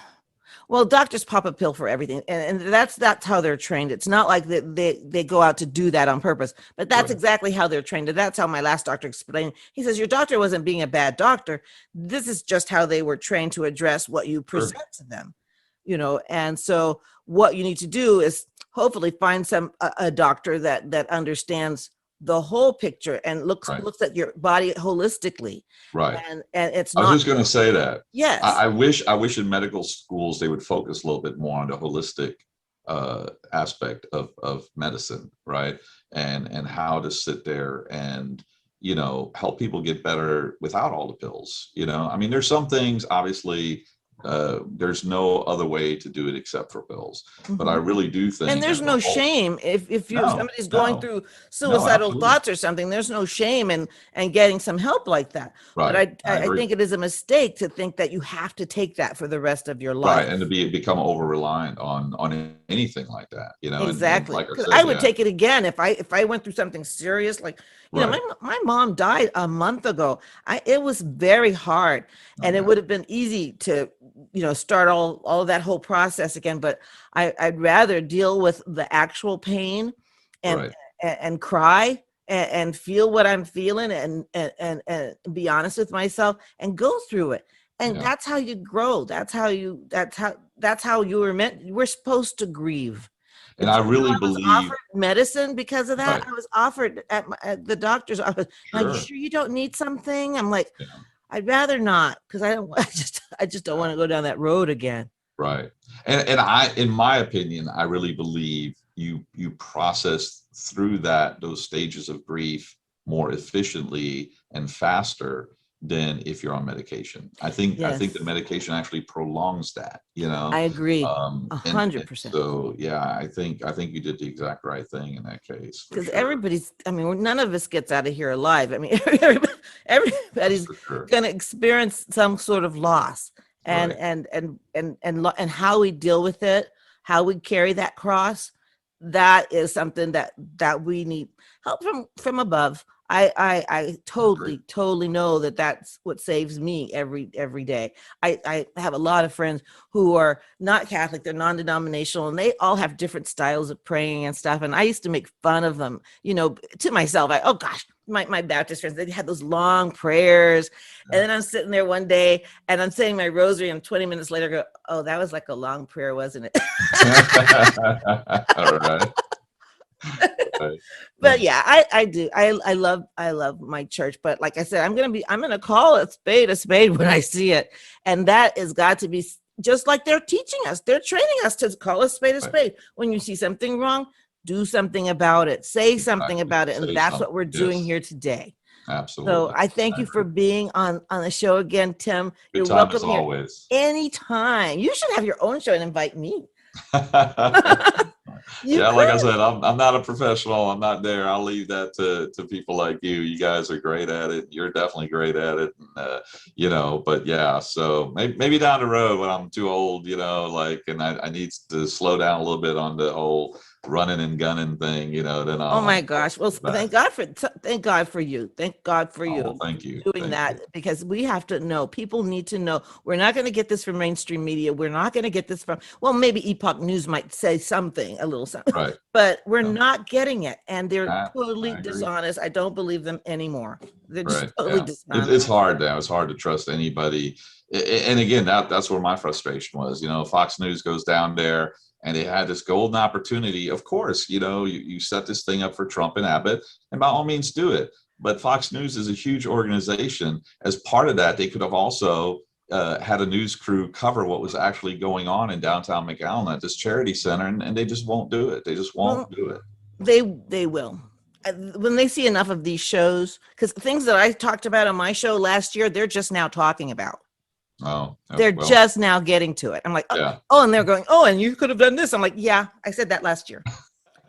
Well, doctors pop a pill for everything, and that's how they're trained. It's not like they go out to do that on purpose, but that's Right. exactly how they're trained. And that's how my last doctor explained. He says your doctor wasn't being a bad doctor. This is just how they were trained to address what you Sure. present to them, And so what you need to do is hopefully find a doctor that understands the whole picture and looks Right. looks at your body holistically, Right. and it's I was not. just going to say that. Yes. I wish in medical schools they would focus a little bit more on the holistic aspect of medicine, right? And how to sit there and help people get better without all the pills. I mean, there's some things obviously there's no other way to do it except for pills. But I Mhm. really do And think there's as a no whole, shame if no, somebody's going no, through no, suicidal absolutely, thoughts or something. There's no shame in getting some help like that. But right. I I agree. think it is a mistake to think that you have to take that for the rest of your Right, and to life. become over reliant on anything like that, and Exactly, like I because said, I would yeah, take it again if I went through something serious. Like right. my mom died a month ago. It was very hard, Oh and it yeah, would have been easy to start all of that whole process again. But I'd rather deal with the actual pain, and right. and cry and feel what I'm feeling and be honest with myself and go through it. And Yeah, that's how you grow. That's how you were meant. We're supposed to grieve. and Do I you know really I was believe, offered medicine because of that? right. I was offered at the doctor's office. Now, you Sure. sure you don't need something? I'm like, Yeah, I'd rather not because I don't. I just don't yeah, want to go down that road again. right. And in my opinion, I really believe you process through those stages of grief more efficiently and faster than if you're on medication. I think the Yes, medication actually prolongs that, I agree, a and hundred percent. so yeah, I think you did the exact right thing in that case for Because sure. I mean, none of us gets out of here alive. I mean, That's everybody's for sure. going to experience some sort of loss, and Right. how we deal with it, how we carry that cross, that is something that we need help from above. I totally know that that's what saves me every day. I have a lot of friends who are not Catholic, they're non-denominational, and they all have different styles of praying and stuff. And I used to make fun of them, to myself. Oh gosh, my Baptist friends, they had those long prayers. And then I'm sitting there one day and I'm saying my rosary, and 20 minutes later I go, oh, that was like a long prayer, wasn't it? All right. But yeah, I do. I love my church. But like I said, I'm gonna call a spade when I see it. And that has got to be just like they're teaching us. They're training us to call a spade a spade. When you see something wrong, do something about it. Say something about it. And that's what we're doing here today. Absolutely. So I thank you for being on the show again, Tim. Good You're welcome here always. anytime. You should have your own show and invite me. Like I said, I'm not a professional. I'm not there. I'll leave that to people like you. You guys are great at it. You're definitely great at it. And, but yeah, so maybe down the road when I'm too old, and I need to slow down a little bit on the whole running and gunning thing, then I'll. Oh my gosh. Well, thank God for you. Thank God for you. Well, thank you. Doing that, because we have to know. People need to know. We're not going to get this from mainstream media. We're not going to get this from, well, maybe Epoch News might say something, a little something, right. But we're not getting it. And they're totally dishonest. I don't believe them anymore. They're just totally dishonest. It's hard now. It's hard to trust anybody. And again, that's where my frustration was. Fox News goes down there and they had this golden opportunity. Of course, you set this thing up for Trump and Abbott, and by all means do it. But Fox News is a huge organization. As part of that, they could have also had a news crew cover what was actually going on in downtown McAllen at this charity center, and they just won't do it. They just won't do it. They will. When they see enough of these shows, because things that I talked about on my show last year, they're just now talking about. They're just now getting to it. I'm like, and they're going, and you could have done this. I'm like, yeah, I said that last year.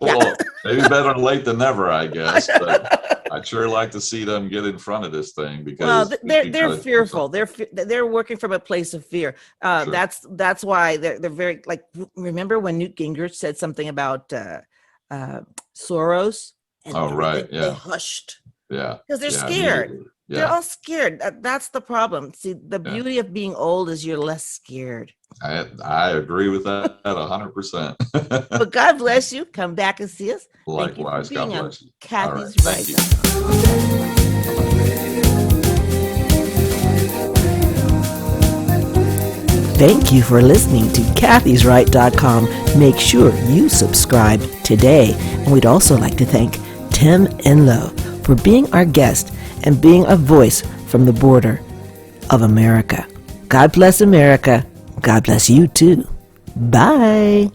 Well, maybe better late than never, I guess. But I'd sure like to see them get in front of this thing, because they're fearful. They're working from a place of fear. Sure. That's why they're very, like, remember when Newt Gingrich said something about Soros? And they hushed. Yeah, because they're scared. Yeah. They're all scared. That's the problem. See, the beauty of being old is you're less scared. I agree with that 100%. But God bless you. Come back and see us. Likewise. God bless you. Kathy's Right. Thank you for listening to Kathy'sRight.com. Make sure you subscribe today. And we'd also like to thank Tim Enlow for being our guest and being a voice from the border of America. God bless America. God bless you too. Bye.